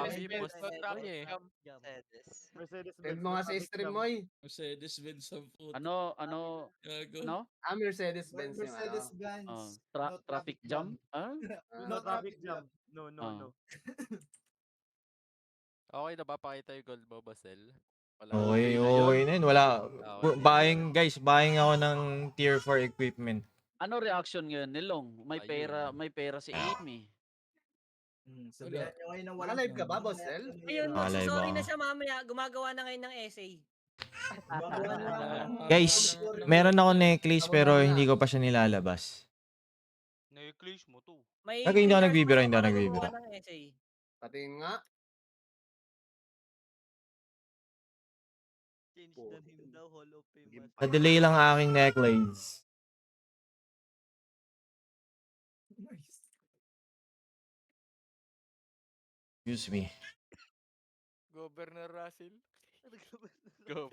boss no traffic eh. jam. Mercedes. Send mo nga sa stream mo eh. Mercedes-Benz ang puto. Ano, Gago. no? Mercedes-Benz yung ano. Mercedes-Benz. Traffic jam? Ah? No traffic jam. Ah. Okay na ba? Pakita yung gold mo, Basel? Wala. Okay, na yun. okay na yun. Wala. Okay. Buying ako ng tier 4 equipment. Ano reaction ngayon ni Long? May pera si Amy. Sabihan nyo ngayon ng walang... Naka-live ka ba, Boss L? Ayun, Naka-live sorry ako. na siya mamaya. Gumagawa na ngayon ng essay. Guys, meron ako necklace pero hindi ko pa siya nilalabas. Necklace mo to. May Okay, hindi ako PR nagbibiro, pa hindi ako siya nagbibiro. gumagawa ng essay. Patingin nga. Change the name daw, Hall of Fame. Na-delay lang ang aking necklace. Excuse me. Governor Russell. Gago.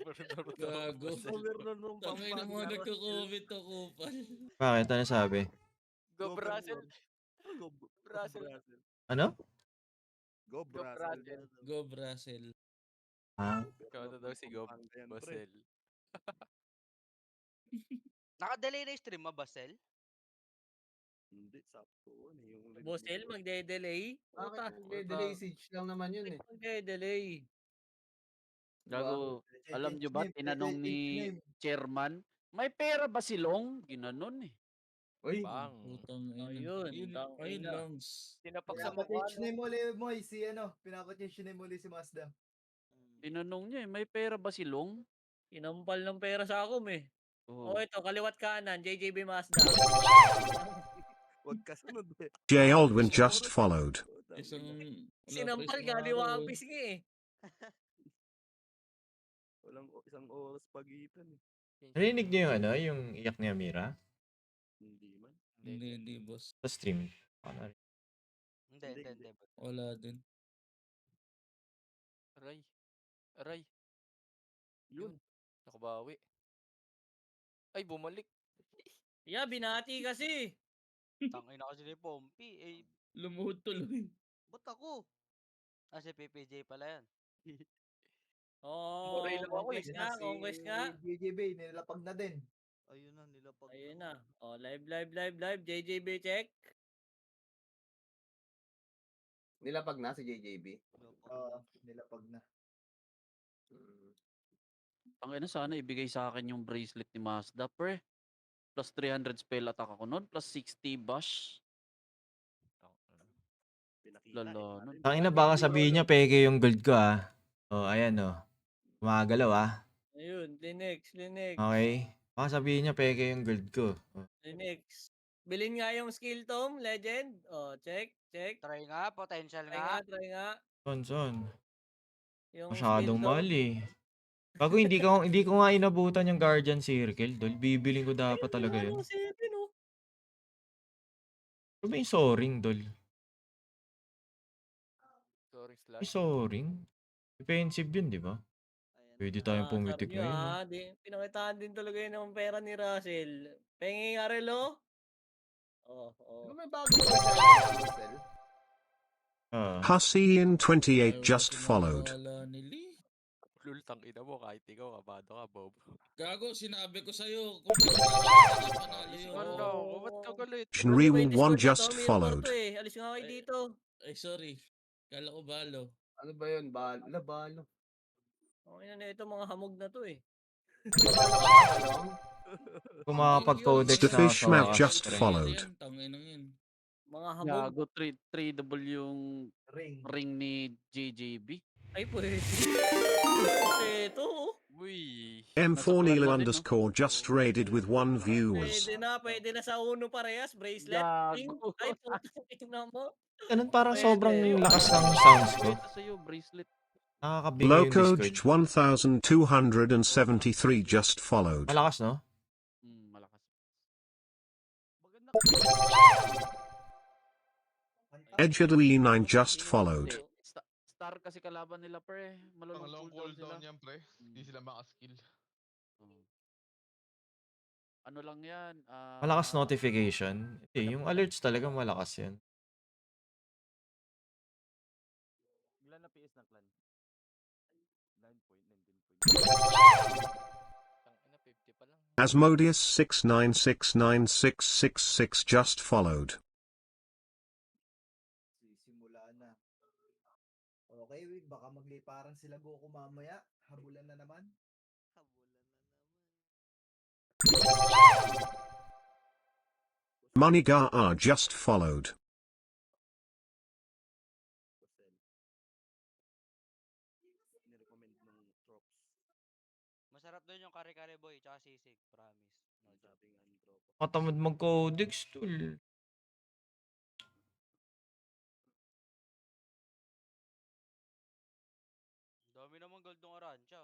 Governor nung Tangay na mga nagko-comment ako pal. Bakit? Ano sabi? Gob Russell. Ano? Gob Russell. Go Brasil. Ha? Ikaw na daw si Gob Basel. Naka-delay na yung stream mo, Basel? Hindi, sakto. Bosel, magde-delay. Bakit nagde-delay siege lang naman yun eh. Magde-delay. Gago, alam nyo ba, tinanong ni chairman, may pera ba si Long? Ginanon eh. Uy, Bang. Putang ina. Ayun, Ayun tangina. lang. Tinapak sa Pinapatich mukha. na yung muli mo si pinapatich na yung muli si Mazda. Tinanong niya eh, may pera ba si Long? Inampal ng pera sa akin eh. Oh. Oh, ito, kaliwat kanan, JJB Mazda. Huwag ka sunod eh. J. Aldwin just followed. Isang... Sinampal kaliwa ang pisngi eh. Walang isang oras pagitan eh. Narinig niyo yung ano? Yung iyak ni Amira? Hindi man. Hindi, boss. Sa stream. Ano? Hindi. Wala din. Aray. Yun. Nakabawi. Ay, bumalik. Yeah, binati kasi. Tangay na kasi ni Pompey. Eh, Lumuhod tuloy. ba't ako? Si PPJ pala yan. Oo, Muray lang ako eh. conquest nga. JJB, nilapag na din. Ayun na, nilapag. Ayun na. Oh, live. JJB check. nilapag na si JJB. Nilapag na. Ang ina, sana ibigay sa akin yung bracelet ni Mazda, pre. Plus 300 spell attack ako nun, plus 60 bash. Lalo nun. Ang ina, baka sabihin niya, peke yung gold ko ah. Oh, ayan oh. Gumagalaw ah. Ayun, Linux. Okay. Baka sabihin niya, peke yung gold ko. Oh. Linux. Bilhin nga yung skill tome, legend. Oh, check. Try nga, potential Try nga. Son. Yung Masyadong skill mahal tome. eh. Bago hindi ko nga inabutan yung Guardian Circle, dol. Bibiling ko dapat talaga yun. Ano ba yung soaring, dol? Yung soaring? Defensive yun, di ba? Pwede tayong pumitik ngayon. Pinakitaan din talaga yun ng pera ni Russell. Pengi nga relo. Ano may bago pa sa Boss L? Hussey28 just followed. Lul, tangina mo, kahit ikaw, kabado ka, Bob. Gago, sinabi ko sa'yo. Ba't ka galit? Shinriwu 1 just followed. Alis nga kayo dito. Ay, sorry. Kala ko balo. Ano ba yun? Balo. Okay na ito, mga hamog na to eh. Kung makapag-codex The na fish ako, map just strength. followed. Mga hamog. Gago, tradable yung ring ni JJB. Ay, pwede. Ito. Uy. M4 Nilo _ just raided with 1 viewers. Pwede na sa uno parehas, bracelet. Ring. Ay, putang mo. Ganun parang sobrang lakas ng sounds ko. Sa'yo, bracelet. Nakakabigay yung Discord. Locode 1273 just followed. Malakas, no? Malakas. Edgeadui 9 just followed. Star kasi kalaban nila, pre. Long cooldown yan, pre. Hindi sila makaskill. Ano lang yan? Malakas notification. Yung alerts talaga malakas yan. Ilan na PS ng clan? 9.19. Tangina, 50 pa lang. Asmodeus 6969666 just followed. Simula na. Okay, baka magliparan sila Goku mamaya. Habulan na naman. Monigar are just followed. Nirecommend ng Trops. Masarap doon yung kare-kare boy, tsaka sisig. Promise. No joke. Sabi nga ng Tropa. Katamad mag-codex, tol. Dami naman gold ng aransya.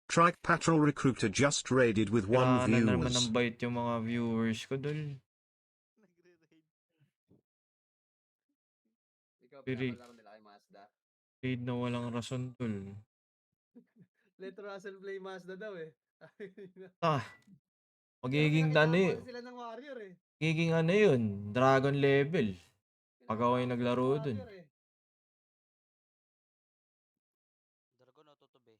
Trike Patrol Recruiter just raided with one Kailangan na naman ng views. bite yung mga viewers ko, tol. Ikaw, Piri. pinakalaro nila kay Mazda. Raid na walang rason, tol. Let Russell play Mazda daw eh. Ah, magiging ano yun. Sila ng Warrior eh. Magiging ano yun, dragon level. Pag ako yung Pinapakita naglaro ng dun. Warrior eh. Dragon o tutube.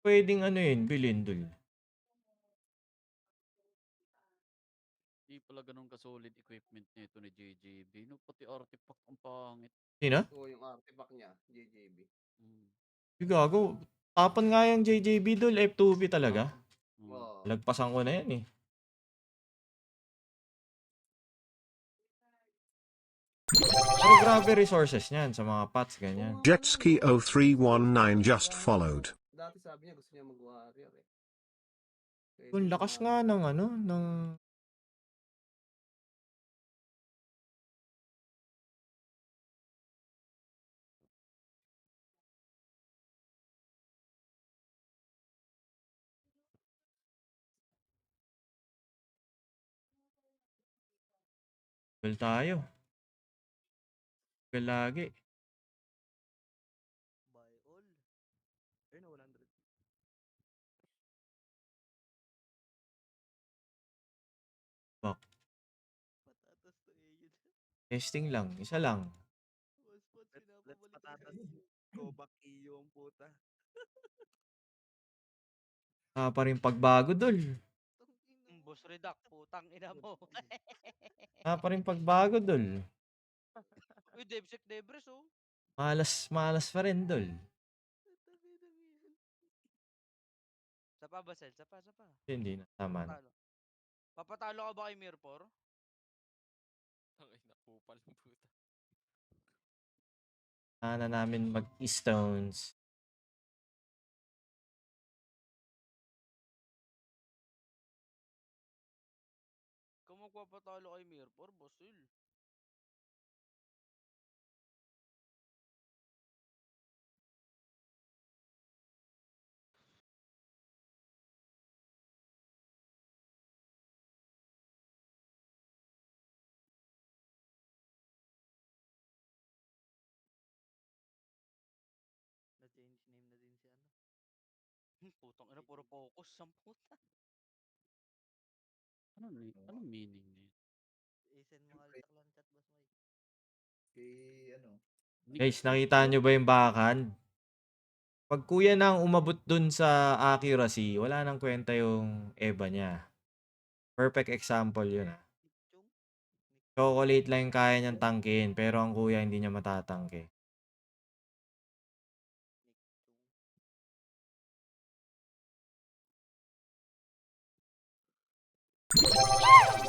Pwedeng ano yun, bilhin, tol. Di pala ganun ka-solid equipment nito ni JJB. No, pati artifact ang pangit. Sino? Oo, yung artifact niya, JJB. Mm. Yung gago. Tapan nga yung JJB, dol. F2B talaga. Mm. Oo. Lagpasan ko na yan eh. Pero grabe resources niyan sa mga pots, ganyan. Jetski 0319 just followed. Dati sabi niya gusto niya mag-Warrior eh. Kaya Kung di lakas sumama. nga ng ano, ng... Well tayo. Well lagi. Buy all. Ayun na, 100. Patatas to yun. Testing lang. Isa lang. Let's patatas. Go back iyo ang puta. Pa rin pagbago, dol. Boss redact, putang ina mo. Pa rin pagbago, dol. Uy, Devsec Debres oh. Malas pa rin, dol. Sapa ba, Sel? Sapa. Hindi na. Tama na. Papatalo. Papatalo ka ba kay Mirpor? Tangina, kupal ng puta. Sana namin mag-stones. Kung magpapatalo kay Mirpor, Bosil. Na-change name na din si ano. Putang ina, puro focus ang puta. Anong meaning niya? Isen mo altaklan chat, boss May. Kay ano? Guys, nakita nyo ba yung backhand? Pag kuya nang umabot dun sa accuracy, wala nang kwenta yung Eva niya. Perfect example yun. Chung? Chocolate lang yung kaya niyang tangkin, pero ang kuya hindi niya matatangke.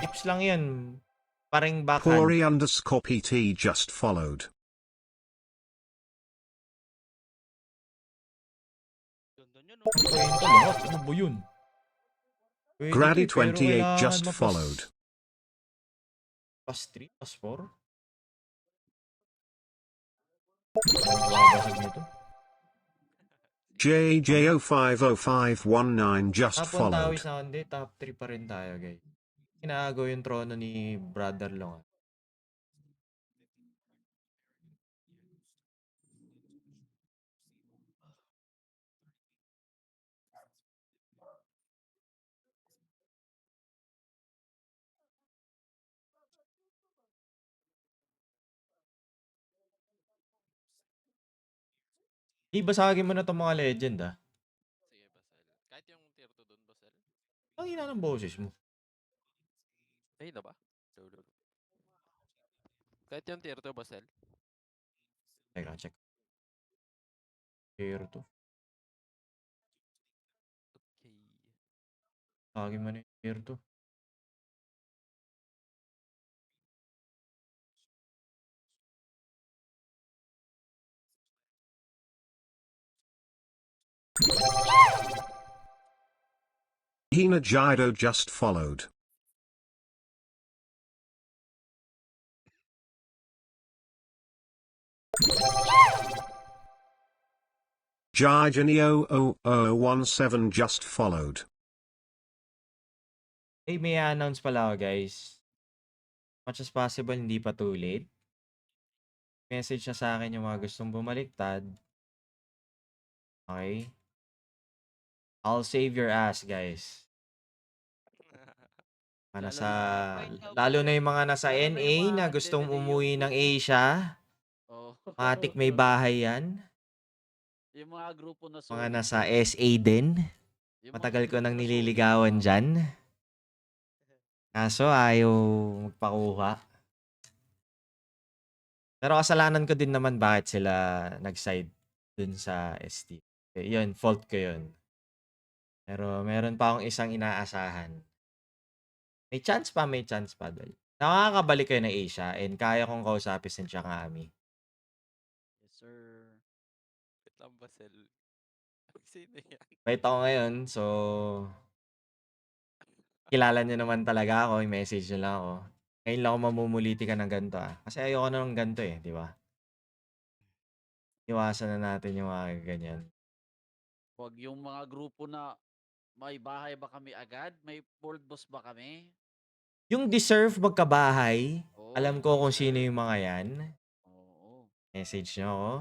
Tips lang yun. Parang backhand. Corey_PT just followed. Ganda niya no. Kwenta lahat. Ano ba yun? Pwede Grady to, pero 28 kailangan just mapas- followed. Pas 3? Pas 4? Ang babasag nito. JJ050519 just Top 1 followed. tawis na hindi. Top 3 pa rin tayo, guys. Inaagaw yung trono ni Brother Long. Ibasagin mo na 'tong mga legend, ah. Sige, Basel. Kahit yung tier 2 dun, Basel. Ang hina ng boses mo. Ayun na ba? Lolo. Kahit yung tier 2, Basel. Teka, check. Tier 2. Okay. Basagin mo na yung tier 2. Hina Jido just followed. Jigenio0017 just followed. Hey, may announce pala ako, guys. Much as possible, hindi pa too late. Message na sa akin yung mga gustong bumaliktad. Okay? I'll save your ass, guys. Mga nasa, lalo na yung mga nasa Lalo na yung NA na mga gustong NA, umuwi yung ng Asia. Oh. Matik may bahay yan. Yung mga grupo na Mga solid. nasa SA din. Yung mga Matagal ko grupo nang na solid, nililigawan mga- dyan. Kaso ayaw magpakuha. Pero kasalanan ko din naman bakit sila nag-side dun sa ST. Yun, fault ko yun. Pero meron pa akong isang inaasahan. May chance pa, Dol. Nakakabalik kayo ng Asia and kaya kong kausapin si Changami. Yes, sir. Wait lang, Basel. Sino yan? Bait ako ngayon, so kilala niyo naman talaga ako, i-message niyo lang ako. Ngayon lang ako mamumuliti ka ng ganito, ah. Kasi ayoko na ng ganito, eh, di ba? Iwasan na natin yung mga ganyan. Huwag yung mga grupo na may bahay ba kami agad? May world boss ba kami? Yung deserve magkabahay, Oo, alam yung ko kung sino deserve. yung mga yan. Oo. Message niyo ako.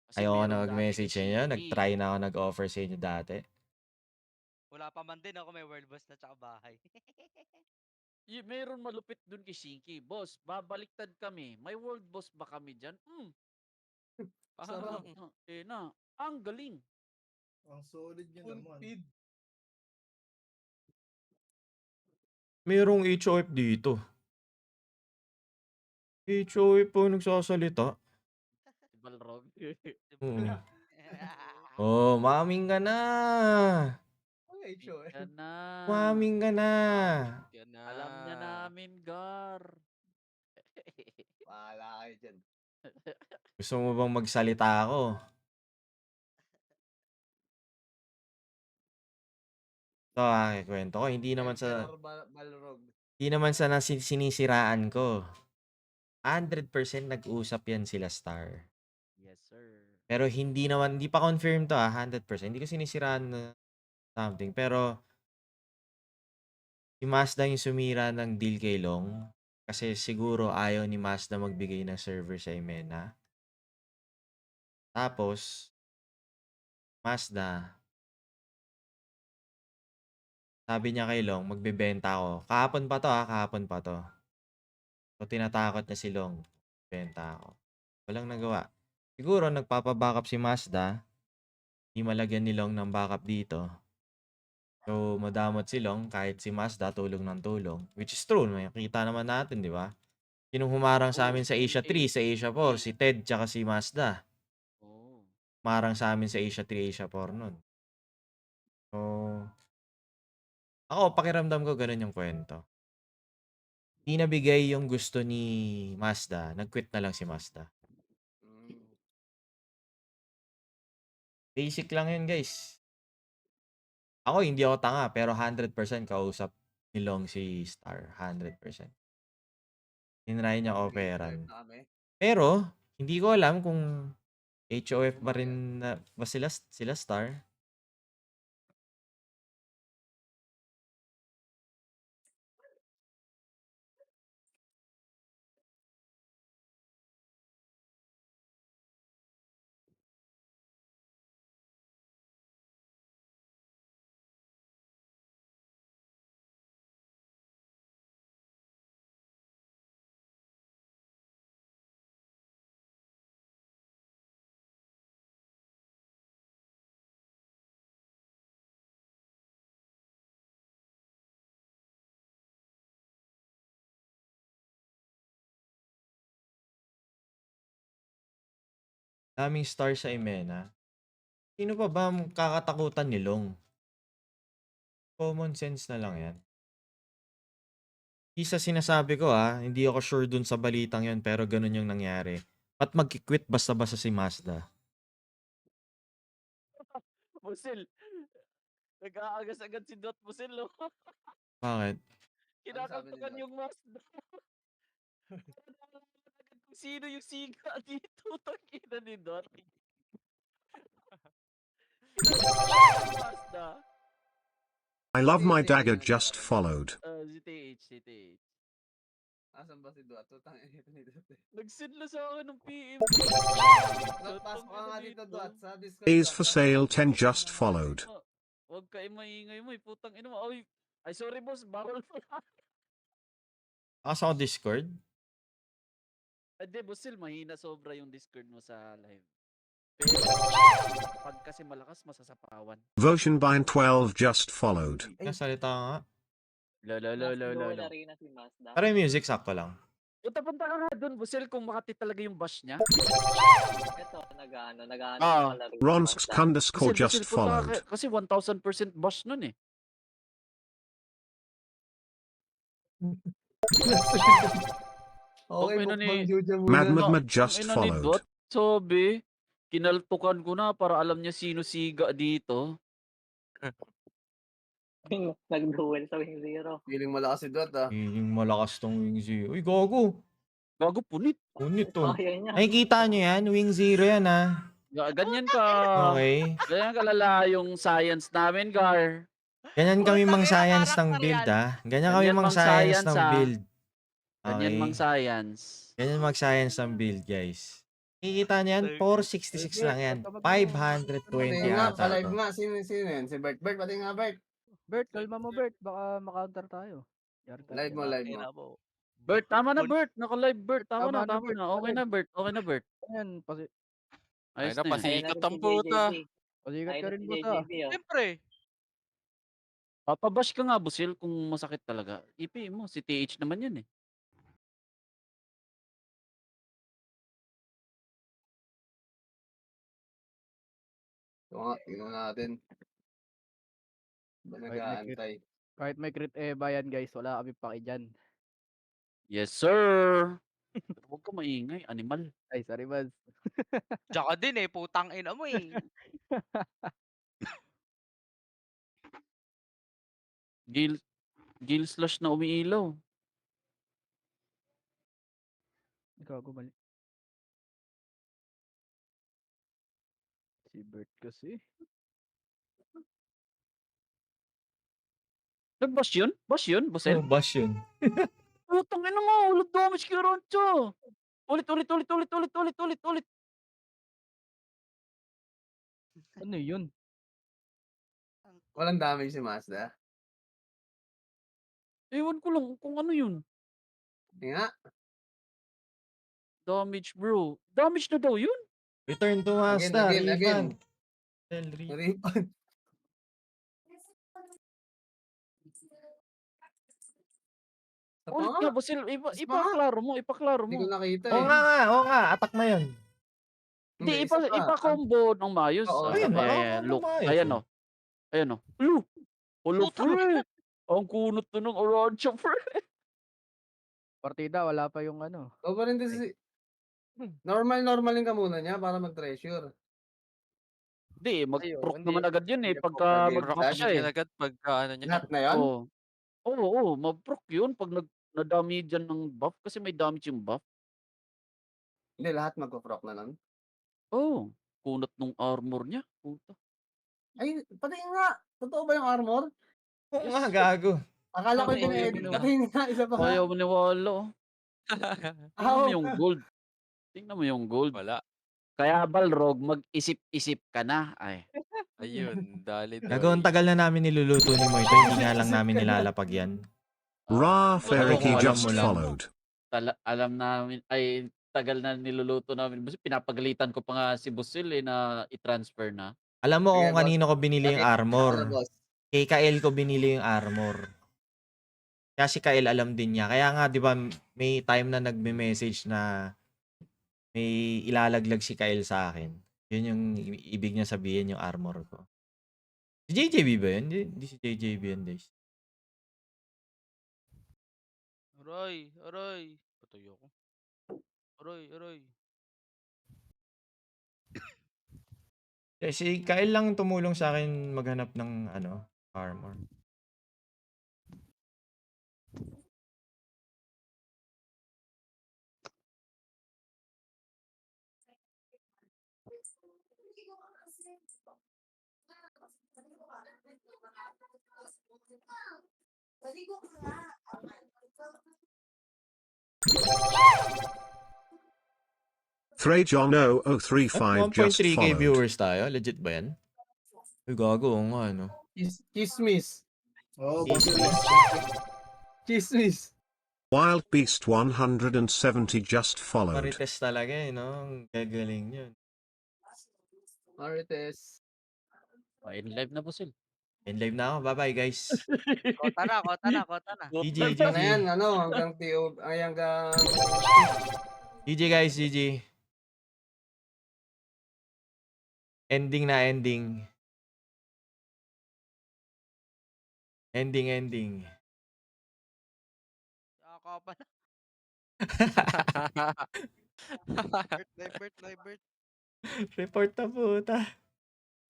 Kasi Ayoko meron na dati mag-message si sa inyo. Shinky. Nag-try na ako nag-offer sa inyo dati. Wala pa man din ako may world boss na tsaka bahay. Meron malupit dun kay Shinky. Boss, babaliktad kami. May world boss ba kami dyan? Sarap. Na. Ang galing. Ang solid nyo Full naman. feed. Merong HOF dito. HOF po nagsasalita. Si Balrog. Hmm. Oh, maming ka na. Okay, sure. Yan na. Maming ka na. Yan na. Alam niya namin, Gar. Bahala kayo dyan. Gusto mo bang magsalita ako? Ito kwento ko. Hindi naman sa Balrog. sinisiraan ko. 100% nag-usap yan sila Star. Yes, sir. Pero hindi pa confirmed to 100%. Hindi ko sinisiraan na something. Pero si Mazda yung sumira ng deal kay Long. Kasi siguro ayaw ni Mazda magbigay ng server sa Imena. Tapos, Mazda, sabi niya kay Long, magbebenta ako. Kahapon pa to. So, tinatakot niya si Long. Benta ako. Walang nagawa. Siguro, nagpapabackup si Mazda. Di malagyan ni Long ng backup dito. So, madamot si Long kahit si Mazda tulong ng tulong. Which is true. Makikita naman natin, di ba? Sinong humarang sa amin sa Asia 3, sa Asia 4? Si Ted tsaka si Mazda. Oh. Humarang sa amin sa Asia 3, Asia 4 nun. So, ako, pakiramdam ko ganun yung kwento. Di nabigay yung gusto ni Mazda. Nag-quit na lang si Mazda. Basic lang yun, guys. Ako, hindi ako tanga, pero 100% kausap ni Long si Star. 100%. Tinry niya operan. Pero, hindi ko alam kung HOF ba rin ba sila Star. Daming star sa Imena. Sino pa ba ang kakatakutan ni Long? Common sense na lang yan. Isa sinasabi ko hindi ako sure dun sa balitang yon pero ganun yung nangyari. Ba't mag-quit basta-basta si Mazda? Busil. Nag-aagas agad si Dot Busil, no? Bakit? Kinakaltukan yung Mazda. Naalala agad kung sino yung siga dito. Tangina ni Dot. Mazda. I love my dagger just followed. Si TH. Asan ba si Duat? Tutang ito ni Duat. Nag-send na sa akin ng PM. Pasok ka nga dito, Duat. Sa Discord. Is for sale 10 just followed. Huwag ka maingay mo, putang ina mo. Ay, sorry boss, bawal pa. Asa ako Discord? Hindi, Busil, mahina sobra yung Discord mo sa live. Pero, pag kasi malakas, masasapawan. Votion by 12 just followed. Nasalita ka nga. Lo. na si Mazda. Pero yung music sakto lang. Punta ka nga dun, Busil, kung makati talaga yung bash niya. Ito, nag-ano Ah. palaro. Ronsk underscore just punta followed. kasi 1000% bash nun eh. Okay, na ni- mukbang Juja muna. Madmadmad just Ang ina ni followed. Dot, sabi, kinaltukan ko na para alam niya sino siga dito. Nag-duel sa Wing Zero. Feeling malakas si Duat Yung malakas tong Wing Zero. Uy, gago. Gago, punit. Punit to. Kaya niya. Nakikita nyo yan? Wing Zero yan Ganyan ka. Okay. Ganyan kalala yung science namin, Gar. Ganyan kami Putang mang ina, science ng karakter build yan. Ganyan kami Ganyan mang mang science science, ng build. Ganyan mang science. Ganyan mag-science ng build, guys. Kikita niyo yan, 466 lang yan. 520 nga, ata pa-live to. nga. Sino yan? Si Bert. Bert, pati nga Bert. Bert, kalma mo Bert, baka maka-counter tayo. Yari ka. Live mo, live mo. Kaya mo. Bert, tama na Bert. Naka-live Bert. Tama na. Bert. Okay na Bert. Okay na Bert. Ayan, Ay Ayos na, na yan. pasikat ang puta. pasikat ka rin boss Siyempre. Papabash ka nga, Busil, kung masakit talaga. IP mo, si TH naman yan eh. So nga, tingnan natin. Ba nag-aantay? Kahit may crit Eva yan guys, wala kami paki dyan. Yes, sir. Huwag ka maingay, animal. Ay, sorry Baz. Diyan ka din eh. Putang ina mo eh. Gil slash na umiilaw. Gago mali. Si Bert kasi. Nag-bash yun? Bash yun, Busil? Oh, bash yun. Putang ina mo, ulit damage kay Roncho. Ulit. Ano yun? Walang damage si Mazda. Ewan ko lang kung ano yun. Hindi nga. Damage, bro. Damage na daw yun? Return to Mazda. Again. Refund. Tell refund. Refund. Ulit nga, Busil. Ipaklaro mo. Hindi ko nakita Oo nga. Attack na yun. Hindi, isa pa. ipa-combo ng maayos. Oo, ayun, Look, maayos, ayan o. Ayan o. Ulo, pre. Ang kunot to ng orange, pre. Partida, wala pa yung ano. O pa rin din si... Normalin ka muna niya para mag-treasure. Hindi, mag-proc hindi. naman agad yun eh. Hindi, Pagka hindi. mag-proc Lagi siya eh. Yan agad pagka ano niya. Lahat na yan? Oo, mag-proc yun pag na-damage yan ng buff kasi may damage yung buff. Hindi, lahat magpo-proc na lang. Oo, kunot nung armor niya. Puta. Ay, pati nga. Totoo ba yung armor? Oo nga, gago. Akala ko Ayaw din-edit. mo Pati nga, isa pa nga. Ayaw maniwala oh. Tingnan mo yung gold. Tingnan mo yung gold. Wala. Kaya Balrog, mag-isip-isip ka na. Ay. Ayun, dali. Gago, ang tagal na namin niluluto ni Moito. Hindi nga lang namin nilalapag yan. Ra Feriki Alam just mo lang. followed. Alam namin, ay tagal na niluluto namin. Busil, pinapagalitan ko pa nga si Busil eh na i-transfer na. Alam mo Sige, kung boss. kanino ko binili yung Ano, armor. boss? Kay Kael ko binili yung armor. Kaya si Kael alam din niya. Kaya nga, di ba, may time na nagme-message na may ilalaglag si Kyle sa akin. Yun yung ibig niya sabihin yung armor ko. Si JJB ba yun? Hindi si JJB yun, guys. Aray, aray. Patuyo ko. Aray, aray. Si Kyle lang tumulong sa akin maghanap ng armor. Thrajon 0035 just 1.3k followed. viewers tayo. Legit ba yan? Uy, gago. Oo nga, ano. Chismis. Oo, Chismis. Chismis. Wild Beast 170 just followed. Marites talaga no? Ang gagaling yun. Marites. In live na, Bosil. In live na ako. Bye-bye, guys. Kota na, kota na, kota na. GG, Ano GG. yan, hanggang TO, ay hanggang... GG, guys. GG. Ending na, ending. Ending. Nakakapa na. Bert. Report na puta.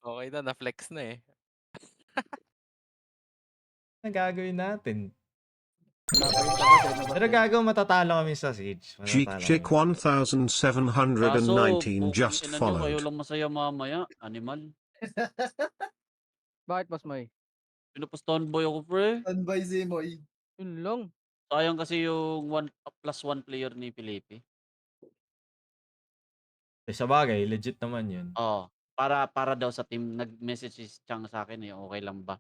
Okay na, na-flex na eh. Ano gagawin natin? Wala pa yung tagas eh. Pero gagawin matatalo kami sa Siege. Cheek Matatalo Chick kami. 1719 just Kayo followed. lang masaya mamaya. Animal. Bakit, Boss May? Pinupustahan boy ako, pre. Standby Zimoy. Yun lang. Sayang kasi yung 1+1 player ni Felipe. Sa bagay, legit naman yun. Oo. Para daw sa team, nag-message si Chang sa akin okay lang ba?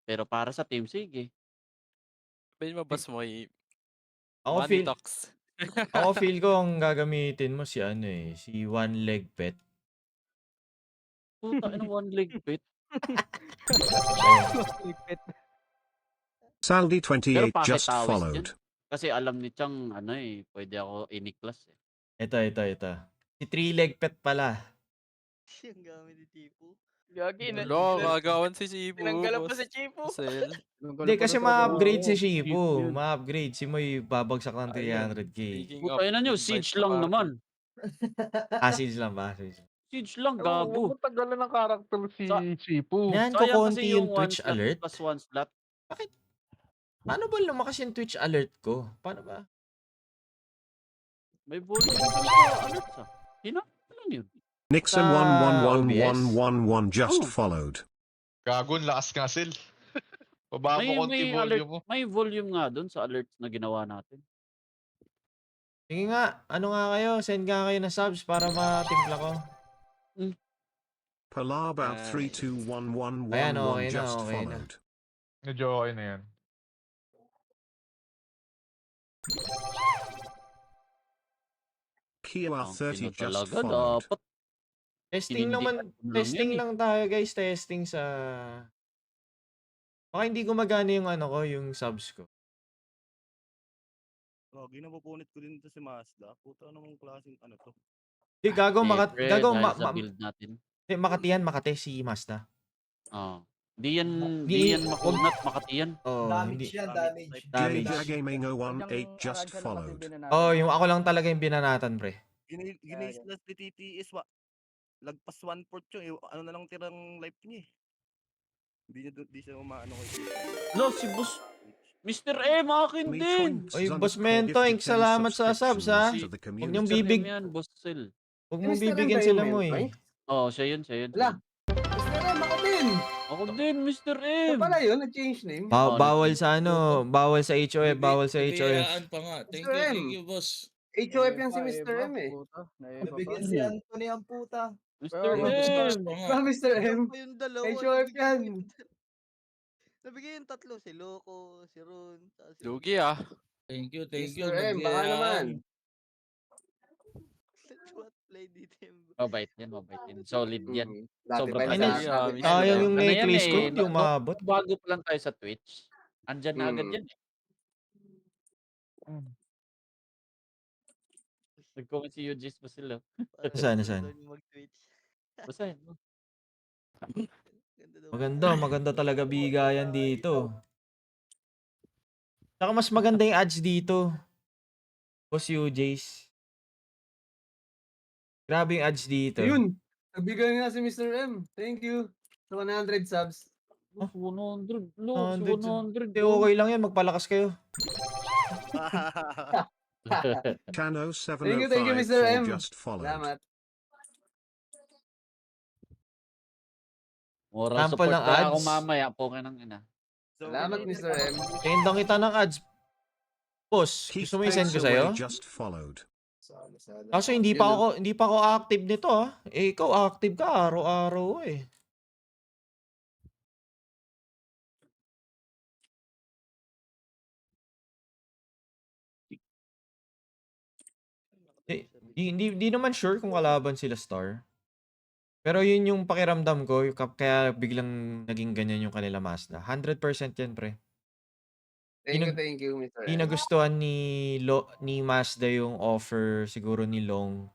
Pero para sa team, sige. Sabihin mo, boss mo, Ako money feel, talks. ako feel ko ang gagamitin mo si si One Leg Pet. Puta, one leg pit. Lipit. Saldi Pero 28 bakit just tawis followed. yan? Kasi alam ni Chang, pwede ako iniklas eh. Ito. Si Three Leg Pet pala. Siyang gamit ni Tipo. Gagi na. Lo, kagawan si Chipo. Tinanggalan pa si Chipo. Sel. Hindi, kasi ma-upgrade si Oo, Shifu. yun. Ma-upgrade. Si Moy babagsak ng 300k. Speaking Puta, of, yun na nyo, invite siege sa lang party. naman. Siege lang ba? Siege. Siege lang, Oo, gago. huwag tagalan ng character si Sa- Chipu. Yan ko Sayang konti kasi yung one Twitch slot alert. plus one slot. Bakit? Paano ba lumakas yung Twitch alert ko? Paano ba? May volume din sa alert sa. Ano yun? Nixon Sa 111111 just followed. Gagon, lakas nga sil. Baba mo konti alert, volume mo. may volume nga doon sa alerts na ginawa natin. Sige nga, ano nga kayo? Send nga kayo na subs para matimpla ko. Palabao Ayan, 321111 just okay na. followed. Medyo okay na yan. Kiwa Ang 30 just talaga, followed. dapat Testing Inindigan naman, ko lang testing yan eh. lang tayo guys, testing sa... Baka hindi gumagana yung yung subs ko. Gagi, napupunit ko din ito si Mazda. Puta namang klaseng to. Di, gago, Siyempre, gago, dahil sa build natin. Makati yan, Makati, si Mazda. Di yan Di- makunat, Makati yan. Oh, Damage hindi. yan, damage. Damage. Gaming Sadyang 018 just arangka lang kasi followed. binanatan. Oh, yung ako lang talaga yung binanatan, pre. Ginislas ni TTS, lagpas 1/4 yun. Ano na lang tirang life niya eh. Hindi siya umaano ko. Lo, si Boss Mr. M, akin din. Oy, Boss Mentoing, salamat sa subs, ha? Huwag niyong Mr. bibig, M yan, Boss Sel. huwag mong Mr. M bibigyan ba sila yung mo Mentoy? Oo, siya yun. Wala. Mr. M, ako din. Ako din, Mr. Ano M. pala yun? Nag-change name? Bawal sa bawal sa HOF, bawal sa HOF. Bibiyaan pa nga. Thank you, boss. HOF yan si Mr. M eh. Nabigyan si Anthony ang puta. Mr. Boss M. pa nga. Ba, Mr. M? Yung dalawa. HOF yan. Nabigay yung tatlo. Si Loco, si Ron, si Lugi ah. Thank you. Mr. M, baka naman. Let's what play dito. Mabait yan. Solid yan. Dati Sobrang pa Ay, nasa- grabe. Sayang yung Ano yan necklace ko, eh, hindi umabot. Bago pa lang tayo sa Twitch. Andyan na agad Mm. yan eh. Nag-comment si UG's pa sila. Saan, saan? Mag-Twitch. Basahin mo. Ganda daw. Maganda talaga bigayan dito. Saka mas maganda yung ads dito. Boss UJs. Grabe yung ads dito. Ayun. Nagbigay nga si Mr. M. Thank you. Sa 100 subs. 100. Logs, 100. 100. Hindi, okay lang yan. Magpalakas kayo. Chano Thank you, 705 Mr. for M. just followed. Salamat. Moral Sample support ng pa ako ads. mamaya. Poke ng ina. Salamat, Mr. M. Tendang kita ng ads. Boss, Keith gusto mo i-send ko Away sa'yo? just followed. Kaso hindi pa ako active nito ah. Eh, ikaw active ka araw-araw eh. Di naman sure kung kalaban sila Star. Pero yun yung pakiramdam ko, kaya biglang naging ganyan yung kanila Mazda. 100% yan, pre. Thank you, Mr. Di M. nagustuhan ni Mazda yung offer siguro ni Long.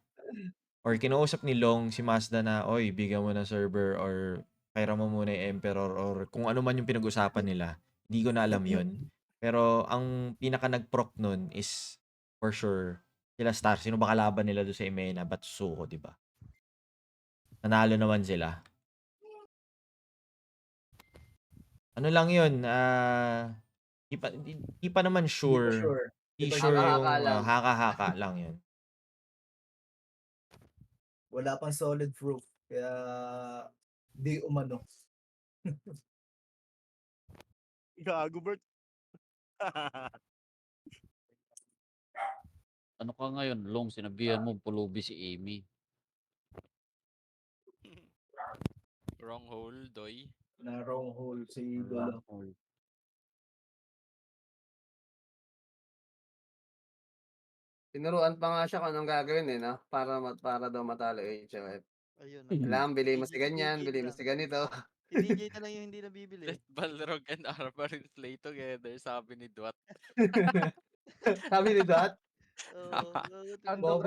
Or kinausap ni Long si Mazda na, oy, bigyan mo ng server or kaya mo muna yung Emperor or kung ano man yung pinag-usapan nila. Hindi ko na alam yun. Pero ang pinaka nag-proc nun is for sure sila Star. Sino ba kalaban nila doon sa Imena? Ba't Suko, di ba? Nanalo naman sila. Ano lang yun? Di pa naman sure. Di sure yung haka-haka lang yun. Wala pang solid proof. Kaya di umano. Gago, Bert. Ano ka ngayon, Long? Sinabihan mo pulubi si Amy. Wrong hole, Doy. Na wrong hole si Dolo. Tinuruan pa nga siya kung anong gagawin eh, no? Para daw matalo yung HOF. Ayun. Kailangan bili mo si DJ ganyan, bili mo lang. si ganito. Si DJ na lang yung hindi nabibili. Let Balrog and Armorin play together, sabi ni Dwat. Sabi ni Dot, Oo.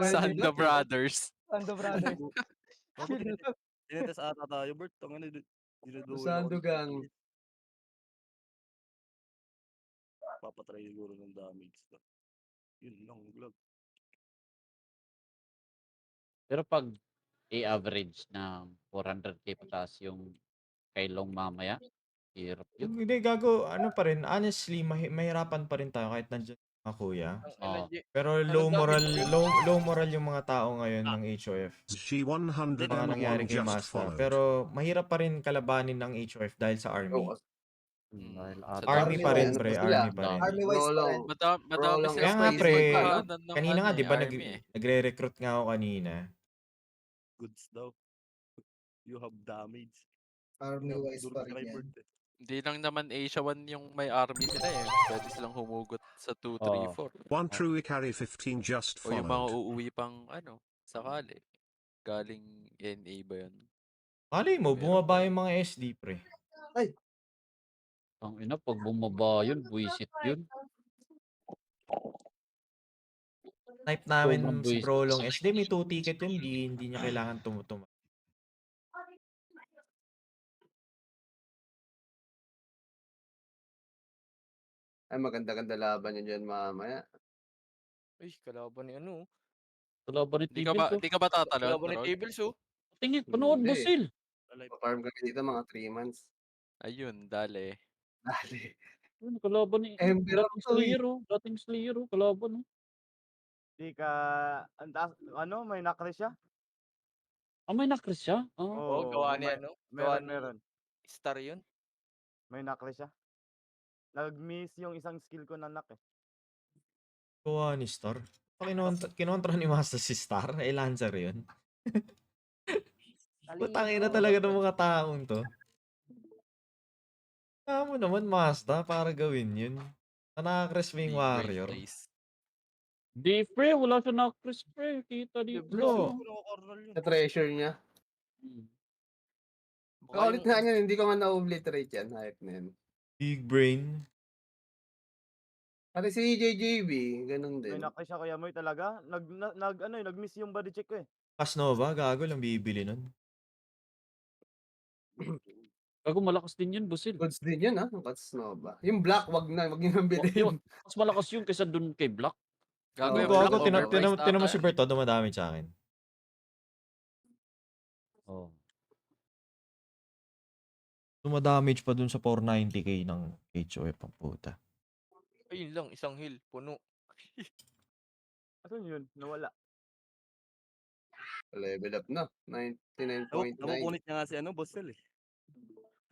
Sando Brothers. Ando brother. Tinitas ata tayo, Bert. Tangina, dinudulo Sando gang. Papatry siguro ng damage. Yun lang, vlog. Pero pag i-average ng 400k pataas yung kay Long mamaya, hirap yun. Hindi, gago, ano pa rin, honestly, mahirapan pa rin tayo kahit nandiyan mga kuya. Oo. Pero low moral yung mga tao ngayon ng HOF. G101 Mga nangyari kay just Mazda. followed. Pero mahirap pa rin kalabanin ng HOF dahil sa army. Army Dami pa rin, ano pre. pa sila? Army pa rin. Army-wise pa rin. Madami Long sila Kaya nga, space pre, pa, no? kanina nga, di ba, army eh. nagre-recruit nga ako kanina. Goods daw. You have damage. Army-wise Duro pa ka rin kay yan. Bert eh. Hindi lang naman Asia 1 yung may army sila eh. Pwede silang humugot sa 2, 3, 4. One true Ikari 15 just O yung mga followed. uuwi pang sakali. Galing NA ba yun? Malay mo, bumaba yung mga SD, pre. Ang ina, pag bumaba yun, buwisit yun. Snipe namin Sobrang si buwisit. Prolong SD, may 2 ticket yun, hindi niya kailangan tumutuma. Ay, maganda-ganda laban yun dyan mamaya. Uy, kalaban ni ano. Kalaban ni Hindi ka ba, Tibbles, hindi ka ba tatalon, Kalaban ni Rog? Tables, oh. Tingin, panood mo, Hindi. Sil. Pa-farm kami dito mga 3 months. Ayun, dali. Dali. Ano, kalaban ni Emperor dating to eh. Slayer, oh. Dating Slayer, oh. Kalaban, oh. Di ka, ano, may nakri siya? Ah, may nakris siya? Oo, gawa ni ano. Gawa ni Star yun. May nakri siya. Nag-miss yung isang skill ko na nak eh. Kuha ni Star. Kinontra ni Master si Star. Eh, Lancer yun. Putangin na talaga ng mga taong to. Kaya mo naman, Mazda, para gawin yun. Nakakreswing warrior. Di, pre. Wala siya nakris, pre. Kita di, Bro. Sa treasure niya. Kaulit nga yan, hindi ko nga na-obliterate yan. Hype na yan. Big brain. Pati si JJB, ganun May din. nakay siya Kuya Moy talaga. Nag-miss yung body check ko eh. Casnova, gago lang bibili nun. Gago malakas din yun, Busil. Goods din yun, ha? Ang Casnova. Yung black, wag nyo nang Yun, bilhin. mas malakas yun kaysa dun kay Black. Gago Oo, yung Gago, black overpriced tinan mo ata si yan. Berto, dumadami sa akin. Oh. Dumadamage pa dun sa 490k ng HOF ang puta. Ayun lang, isang hill, puno. Asan yun? Nawala. Level up na. 99.9. Napupunit niya nga si Bossel eh.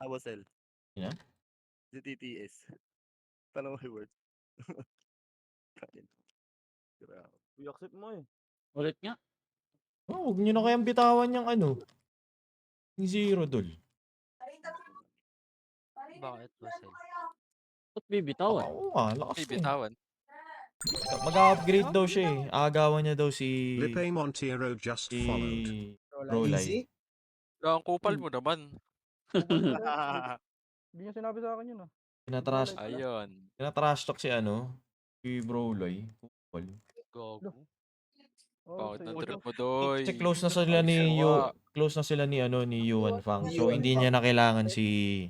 Bossel. Sino? Si TTS. Tanong mo yung word. Grabe. I-accept mo eh. Ulit nga. Oh, huwag nyo na kayang bitawan yung yung zero dol. Bakit, Basel? Ba't bibitawan? Oo nga, lakas May eh. bitawan. Mag-upgrade daw siya eh. Agawan niya daw si Lipe Montiero just si followed. Brolay. Easy? Ang kupal mo naman. Hindi niya sinabi sa akin yun ah. Tinatrash talk si si Brolay. Kupal. Gago. Oh, Bakit sa'yo. ng trip mo, Doy? Kasi close na sila ni ni Yuan Fang. So hindi niya na kailangan si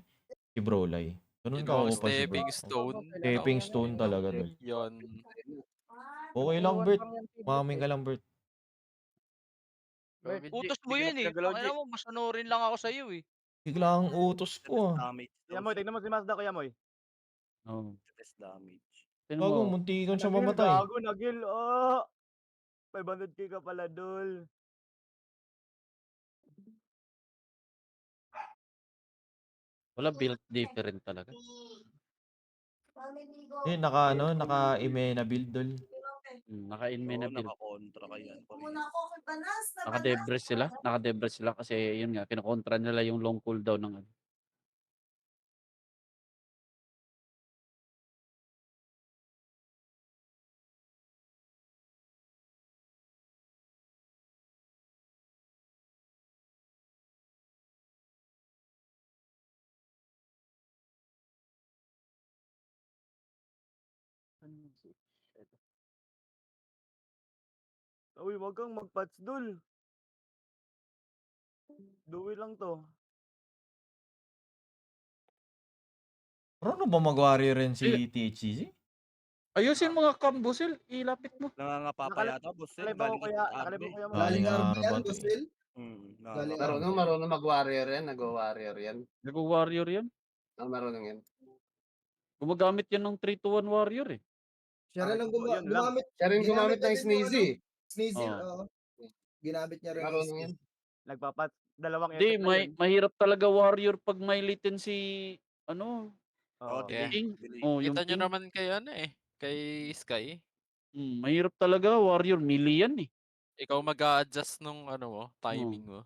Brolay. Ganun ka Yung kupal si stepping Bro. stone. Stepping stone talaga dol. Yun. Okay lang, Bert. Maming ka lang, Bert. Utos mo yun eh. Pakina mo, mas rin lang ako sa'yo eh. Bigla ang utos ko ah. Damage. Kuya Moy, tignan mo si Mazda, Kuya Moy. Oh. Test damage. Tingnan Gago, mo. muntikan siya Nagil, mamatay. gago, nagil. Oh! 500k ka pala, dol. Wala build different talaga. Naka-ime na build dol. Naka-inme na build. Naka-kontra ka yan. Naka-debres sila kasi yun nga, kinokontra nila yung long cooldown ng Uy, wag kang mag-patch, dol. Duwi lang to. Ano ba mag-warrior rin si THCC? Ayusin mga kambusil, ilapit mo. Nangangapa pa yata, Bossel. Nakalib Galing ako Kuya Moy. Galing Galing RB yan, Arbat. Basil. Galing RB. Marunong mag-warrior yan. Nag-warrior yan. Nag-warrior yan. Marunong yan. Gumagamit yan ng 3-2-1 warrior eh. Siya rin ang yun lang. gumamit. Siya rin gumamit ng Sneezy. Sneezy, Oo. oo. Ginamit niya rin yung Marunong yan. Sneezy. Nagpapat. Dalawang Hindi, effect na yun. mahirap talaga warrior pag may latency, Oo, Yeah. ping. delay. Oh, yung Kita nyo ping. naman kay kay Sky. Mahirap talaga warrior, melee yan eh. Ikaw mag-a-adjust nung timing mo.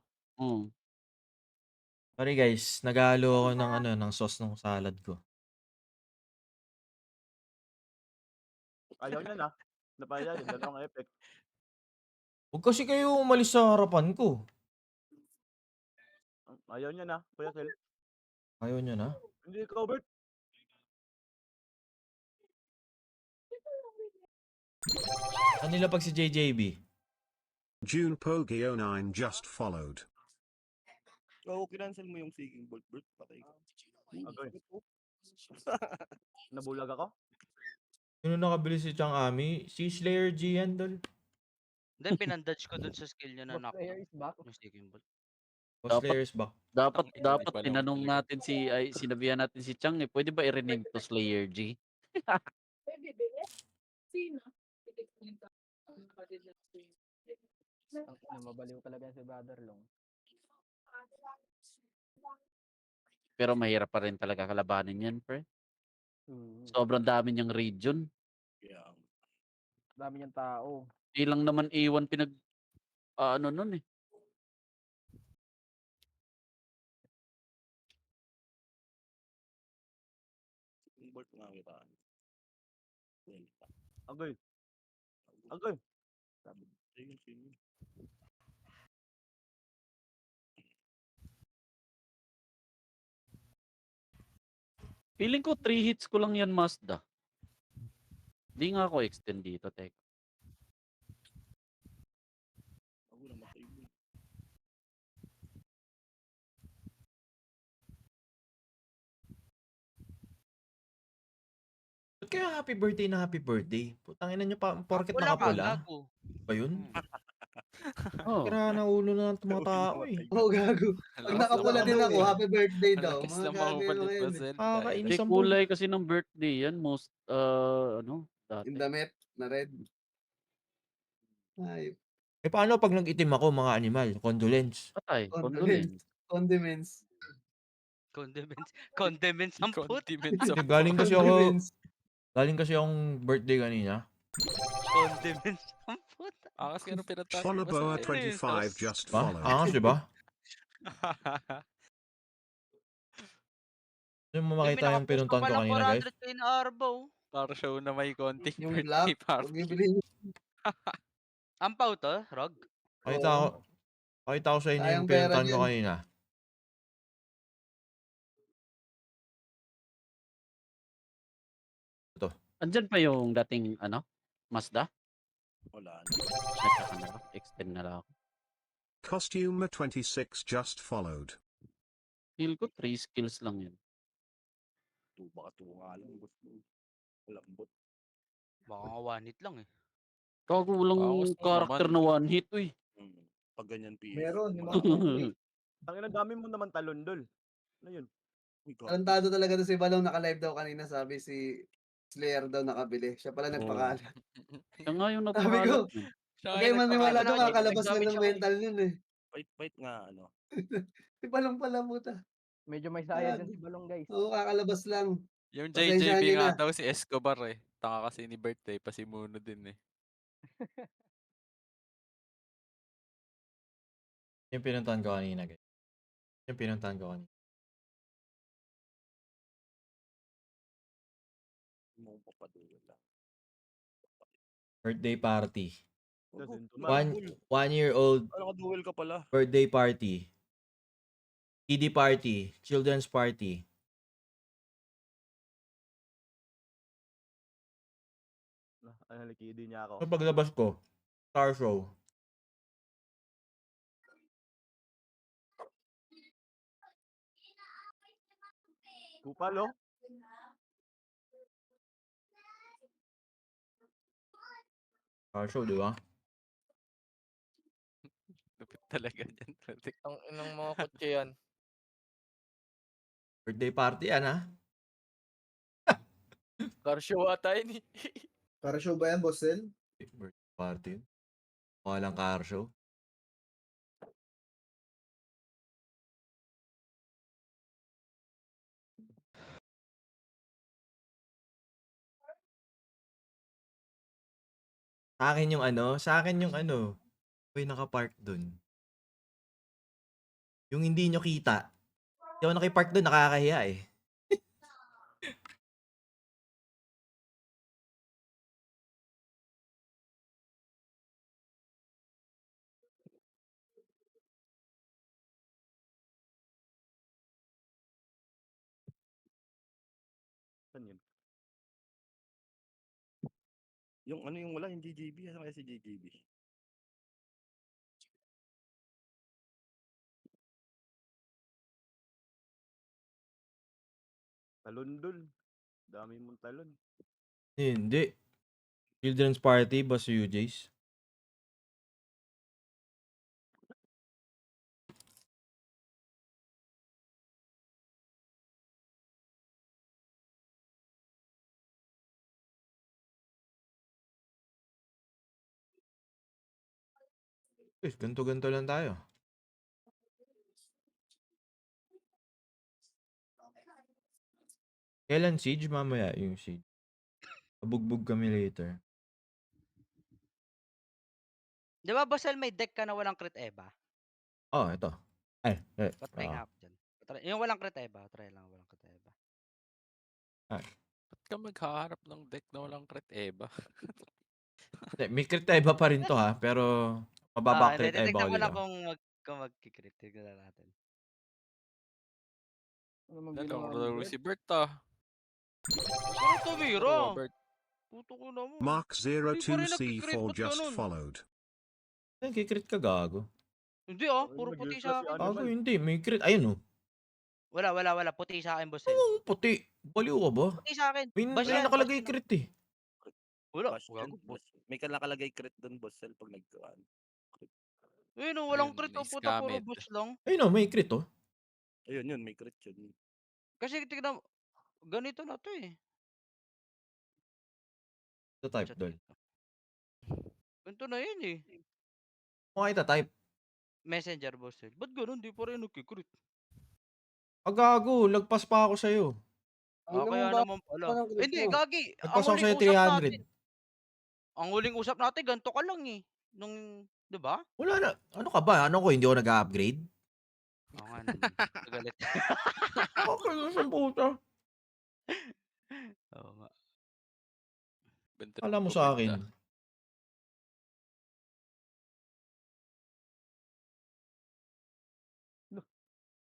Sorry guys, nag-halo ako ng sauce ng salad ko. Ayaw niya na. Napaya yun. Dalawang effect. Huwag kasi kayo umalis sa harapan ko. Ayaw niya na. Kuya Sel. Ayaw nyo na. Hindi ikaw, Bert. Kanila pag si JJB. June Pogi09 just followed. Oo, kinancel mo yung Seeking Bolt, Bert. Patay ka. Okay. Nabulag ako? Sino nakabili si Chang Ami? Si Slayer G yan, dol. Hindi, pinandudge ko dun sa skill niya na knock. Yung sticking ball. Slayer is back. Dapat Balik. tinanong natin sinabihan natin si Chang eh. Pwede ba i-rename to Slayer G? Mabaliw talaga si Brother Long. Pero mahirap pa rin talaga kalabanin yan, pre. Sobrang dami niyang region. Yeah. Dami niyang tao. Di lang naman iwan nun eh. Seeking Bolt nga kita. Agay. Agay. Sabi. Sige. Feeling ko 3 hits ko lang yan Mazda. Di nga ako extend dito, tek. Ako namatay mo. Ba't kaya happy birthday na happy birthday? Putang ina nyo pa, porket Wala ka, nakapula. gago. Ba yun? Oh. Kira na ulo na ng mga tao eh. Oo, gago. Pag nakapula din ako, happy birthday daw. Malakas Mga na gago mahuhulit yung mga pa yun. Zel. Nakakainis May ang kulay kasi ng birthday yan. Most, dati. Yung damit na red. Ay, Eh paano pag nag-itim ako mga animal? Condolence. Patay. condiments. Condolence. Condiments. Condiments. Condiments ang puta. Condiments Hindi, ang Condiments. galing kasi akong birthday kanina. Condiments ang puta. Angas ka na pinatake. Fonaboa Ano yun, 25 sauce? just Ba? followed. Angas, di ba? Gusto mo makita yung pinuntahan ko kanina, guys? 400k na arbaw. Para show na may konting Yung birthday black. Huwag party. bibilihin. Ampaw to, Rog? Pakita ko sa inyo Sayang yung pera pinuntahan ko dyan. kanina. Andyan pa yung dating, Mazda? Wala na. Nagkaka na lang. Extend na lang ako. Costume 26 just followed. Feel ko 3 skills lang yun. Baka tunga lang. Lambot. Baka nga one hit lang eh. Kago walang Bawas mo character naman. na one hit, uy. Pag ganyan PS. Meron, yung wala. mga Ang dami mo naman talondol. Ano yun? Tarantado talaga to si Balong, naka-live daw kanina, sabi si Slayer daw nakabili. Siya pala nagpakalat. Siya nga yung Sabi ko, napakalat. Siya huwag nga kayo yung maniwala nagpakalat. doon, kakalabas lang Nagdamage ng ako eh. mental yun eh. Fight nga ano. Si Balong pala puta. Medyo may saya dyan si Balong, guys. Oo, kakalabas lang. Yung Pasensyahan JJB nyo nga na. daw si Escobar eh. Taka kasi ni birthday pa si Muno din eh. Yung pinuntahan ko kanina, guys. Yung pinuntahan ko kanina. Mo papadulo lang. Birthday party. One. 1-year-old Ano ka duel ka pala? birthday party. Kiddie party. Children's party. Ano likidi niya ako? So paglabas ko, car show. Kupalo? Car show, di ba? Lupit talaga dyan. Ang inang mga kotse yan. Birthday party yan, ha? Car show ata yun eh. Para show ba yan, Boss Sel? Birthday party. Walang car show. Sa akin yung may nakapark dun. Yung hindi nyo kita. Hindi ako nakipark dun, nakakahiya eh. Saan yun? Yung yung wala, yung GGB. Ano kaya si GGB? Talondol. Dami mong talon. Hindi. Children's party, Boss UJ's. Ganto-ganto lang tayo. Kailan siege? Mamaya yung siege. Pabugbog kami later. Di ba, Bossel, may deck ka na walang crit Eva? Oh, ito. Patry nga ako dyan. Yung walang crit Eva, try lang walang crit Eva. Ba't ka maghaharap ng deck na walang crit Eva? May crit Eva pa rin to ha, pero mababa crit Eva Titignan ko ulit lang ako. kung mag-crit. Tignan na natin. Ano mang Dalawang ginawa mo, laro Bert? si Bert ah. Puro tumira. Bert. Puto ko na mo. Hindi pa rin nagki-crit, Mark02C4 ba't just ganun? followed. Nagkikrit ka gago. Hindi puro puti sa akin. Gago hindi, may crit. Ayun oh. Wala, puti sa akin, boss. Oo, puti. Baliw ka ba? Puti sa akin. May Basta yan, nakalagay basta. crit eh. Wala, Boss gago. yan, boss. May nakalagay crit doon, boss cell, pag nagkaan. Ayun walang Ayun, crit, puta, puro na-scammed. boost lang. Ayun oh, may crit oh. Ayun, may crit yun. Kasi tignan mo, ganito na to eh. Ito type dol. Ganito na yun eh. Kung kita type. Messenger, boss. Ba't ganun? Di pa rin nagki-crit. Gago, lagpas pa ako sa'yo. Kaya naman pala. Hindi, gagi. Lagpas ako sa'yo 300. Ang huling usap natin, ganito ka lang eh. Nung, di ba? Wala na. Ano ka ba? Ano ko, hindi ako nag-upgrade? Oo nga naman. Galit. Okay, sa puta. Oo nga. Alam mo sa akin.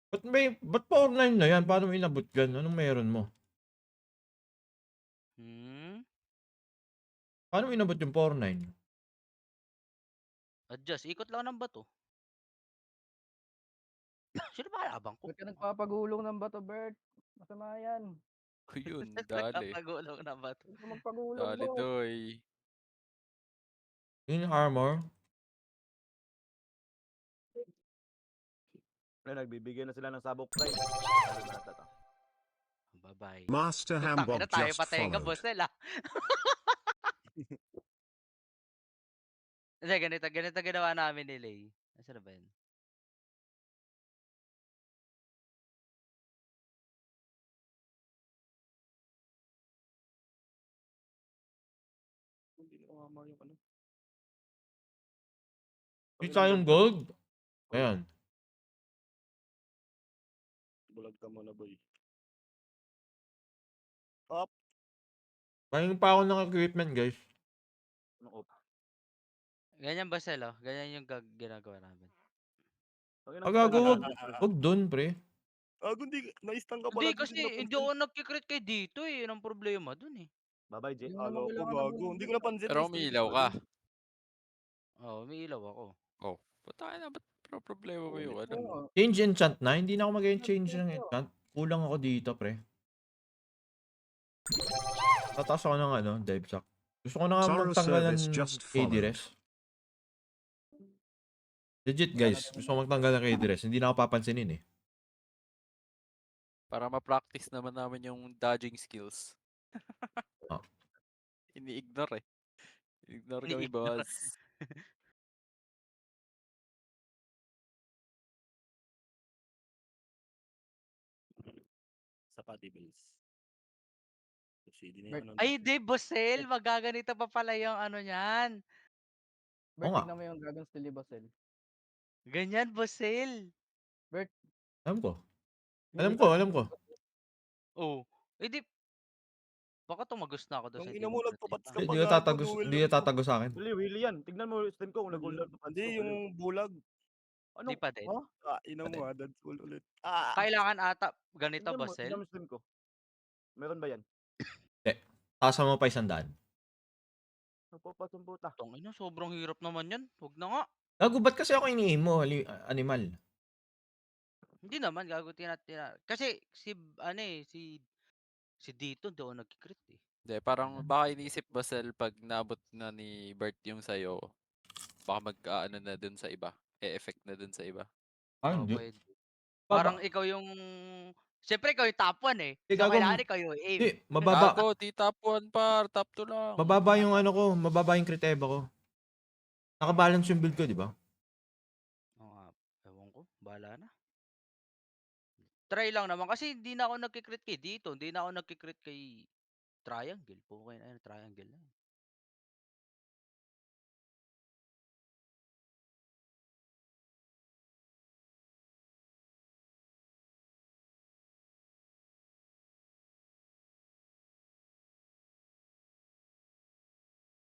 Ba't pa online na yan? Paano mo inabot yan? Anong meron mo? Paano mo inabot yung 4-9? Adjust, ikot lang ng bato. Sino ba kalabang ko? Ba't ka nagpapagulong ng bato, Bert? Masama yan. Yun, dali. Nagpapagulong ng bato. Huwag ka magpagulong, Dali, Bert. doy. Yung armor? Nagbibigay na sila ng sabok price. Bye-bye. Master Hambog tayo just patay ka, followed. boss nila. Hindi, ganito ginawa namin ni Lay. Nasaan na ba yun? Hindi na umama yung ano. Yung tayong gold? Ayan. Bulag ka muna, boy. Up. Buying pa ako ng equipment, guys. Ano up? Ganyan ba sila? Ganyan yung ginagawa namin. Gago, wag dun, pre. Hindi, na-stun ka pala. Hindi kasi, hindi ako nagkikrit kay dito eh. Yun ang problema dun eh. Bye-bye, J. Hindi mo naman Alo ko, kailangan gago. ng- Hindi ko napansin. Pero umiilaw ka. Oo, may ilaw ako. Oh, puta na, ba't problema mo yung ano? Oo. Change enchant na? Hindi na ako mag-change ng enchant. Kulang ako dito, pre. Tataas ako ng ano, dive shock. Gusto ko na nga Sorrow magtanggal ng service just KD followed. res. Legit, guys. Gusto ko magtanggal ng KD res. Hindi na ako papansinin eh. Para ma-practice naman namin yung dodging skills. Oh. Ini-ignore eh. Ignore kami, Ini-ignore. boss. Sa patibles. Ay, di, Bossel. Magaganito pa pala yung ano niyan. Bert, Oo nga. tignan mo yung Dragon's Lily Basel. Ganyan, Bossel. Bert. Alam ko. hindi Alam ko. Oh. Eh di, baka tumagos na ako doon sa Ina mo, nagpapats ka Hindi ka tatago sa akin. Willy yan. Tignan mo, stem ko kung nag-hold out. Hindi, yung bulag. Di pa din. Ina mo that's cool ulit. Kailangan ata ganito, Bossel. Tignan mo stem ko. Meron ba yan? Taasan mo pa 100. Nagpapatong puta. Tangina, sobrang hirap naman yan. Huwag na nga. Gago, ba't kasi ako iniim mo, animal? Hindi naman, gago kasi si Dito doon nag-crit eh. Hindi, parang baka iniisip Basel pag naabot na ni Bert yung sayo, baka mag-ano na dun sa iba. E-effect na dun sa iba. Hindi. Pwede. Parang ikaw yung, siyempre ikaw yung top 1 eh. So kailangan ikaw yung aim. Hindi, mababa. Gago, di top 1 par, top 2 lang. Mababa yung ano ko, mababa yung crit eva ko. Nakabalance yung build ko, di ba? Ewan ko, bahala na. Try lang naman kasi hindi na ako nagki-crit kay Dito, hindi na ako nagki-crit kay Triangle. Okay na yun, Triangle na.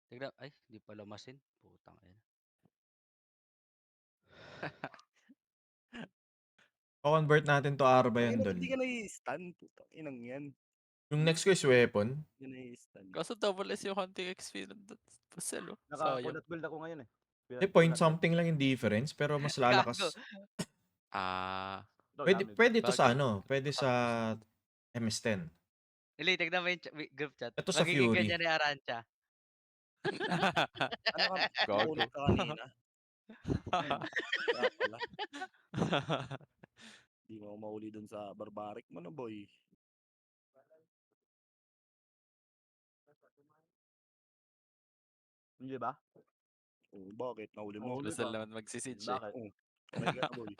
Tignan, ay, hindi pala masin. Putang ina. O-convert natin to Arba yan, Dol. Hindi ka na-stun. Putang inang yan. Yung next ko is weapon. Yun ay stun. Kaso double S yung hunting XP ng Basel, oh. Sayang. Naka-kunat gold ako ngayon eh. Point something lang yung difference, pero mas lalakas. Gago. Ah, Pwede to sa Bagay. ano, pwede sa MS10. Ili, tignan mo yung group chat. Ito sa Magiging Fury. ganyan ni Arancha. Ano ka, Gago. nakunat ka kanina. Kaya pala, di mo ako mahuli dun sa barbaric mo na boy. Hindi ba? Oh, bakit? Nahuli mo? Nahuli Basel ka. naman magsisitch eh. Bakit? Oh, kamay ka na boy.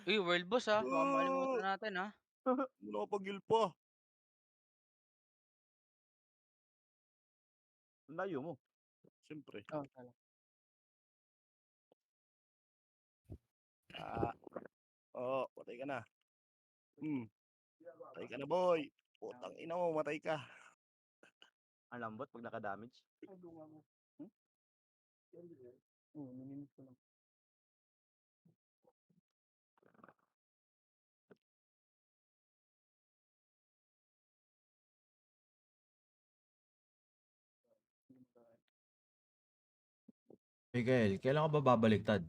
Uy, world boss ah. Baka makalimutan natin ah. Hindi mo nakapag-heal pa. Ang layo mo. Siyempre. Oh, tala. Patay ka na. Patay ka na boy. Putang ina mo, matay ka. Ang lambot pag naka-damage. Miguel, kailan ka ba babaliktad?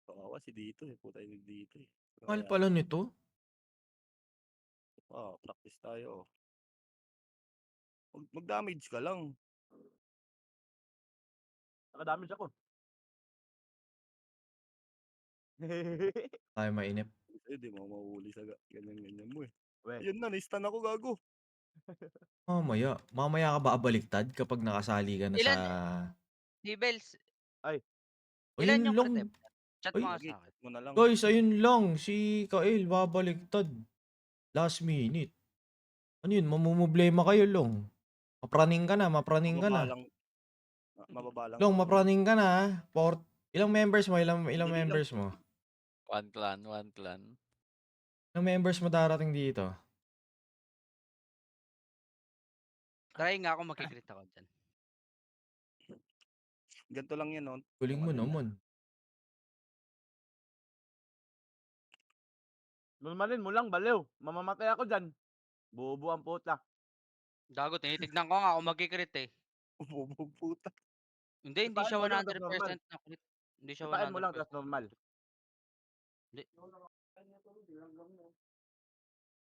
Kawawa si dito eh. Putay ni dito eh. Mahal pala nito. Practice tayo. Mag-damage ka lang. Naka-damage ako. Tayo mainip. Di mo mahuli sa ganyan-ganyan mo eh. Weh. Ayun na, na-stun ako gago. Mamaya ka babaliktad kapag nakasali ka na sa... Ilan? Si Bells. Ayun Ilan yung lang. crit? Chat Ay, mo nga Sige, sa akin. mo na lang. Guys, ayun lang. Si Kael babaliktad. Last minute. Ano yun? Mamumblema kayo, Long. Mapraning ka na. Mababa lang. Long, mapraning ka na. Ilang members mo? Ilang Dali lang. members mo? One clan. Ilang members mo darating dito? Try nga ako makikrit ako dyan. Ganito lang yan, no? Galing mo naman. Normalin mo lang, baliw. Mamamatay ako dyan. Bobo ang puta. Gago, tinitignan ko nga kung magkikrit eh. Bubog puta. Hindi Ipain siya mo lang, 100% tas normal. na crit. Hindi siya Ipain mo lang, 100%. tas normal.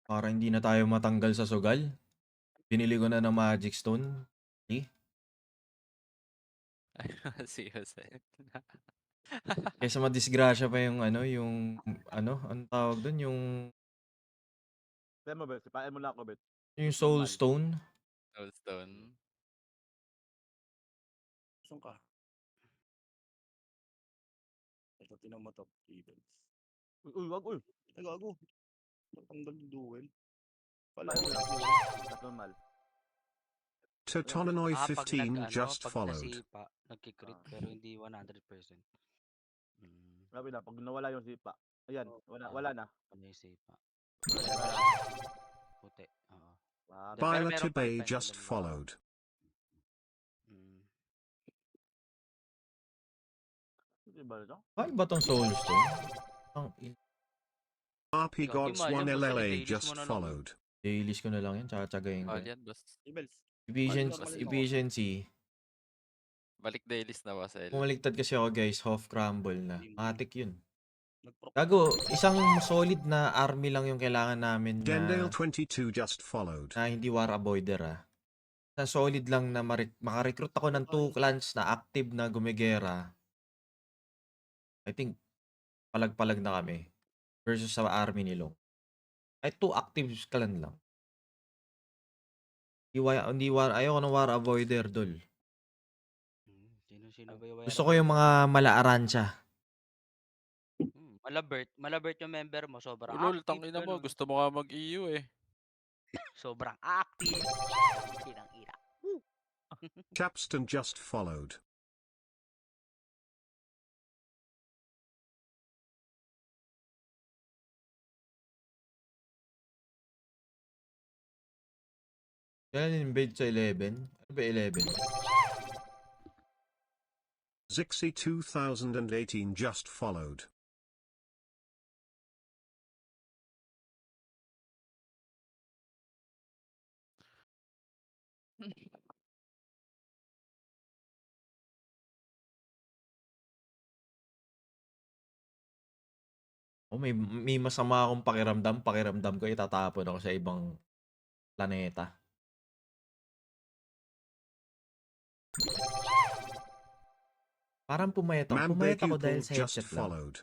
Para hindi na tayo matanggal sa sugal. Binili ko na ng Magic Stone. Si Jose. Kaysa madisgrasya pa yung ang tawag doon, Ipain mo, Bet. Ipain mo lang ako, Bet. yung Soul Normal. Stone. Soulstone. Saan ka? Ito, tinan mo to. Events. Uy, wag, uy. Gago. Natanggal yung duel. Pala Ipain mo lang. Tas normal. Totononoy Pag 15 just pag followed. nasipa, nagkikrit pero hindi 100%. Grabe na, pag nawala yung sipa. Ayan, wala na. Ano yung sipa? Puti. Oo. Wow. Pero Bila meron pa rin Tibay tayo just dalawa. followed. Hindi ba ito? Ay, ba tong Soul Stone? RP Ikaw, Gods Kim, 1 alam mo, LLA dailies just mo na lang. followed. Dailies ko na lang yan. Tsatsagayin ko. All yan. yan, boss. Events. Efficiency. Balik dailies na, Basel. Pumaligtad kasi ako, guys. Half crumble na. Matik yun. Nag-proc. Gago, isang solid na army lang yung kailangan namin Dendale na 22 just followed. hindi war avoider Isang solid lang na makarecruit ako ng 2 clans na active na gumigera. I think palag-palag na kami versus sa army ni Long. Ay 2 active clan lang. Ayoko ng war avoider, dol. Sino ba yung Gusto ko yung mga mala-aransya. Malabert yung member mo, sobrang Ulol, active. tangina mo. ganun. Gusto mo nga mag-EU eh. Sobrang active. Kinang-ina. Capstan just followed. Kailan invade sa 11? Ano ba 11? Zixi 2018 just followed. Oh, may masama akong pakiramdam ko itatapon ako sa ibang planeta. Parang pumayat ako dahil sa just headset lang. followed.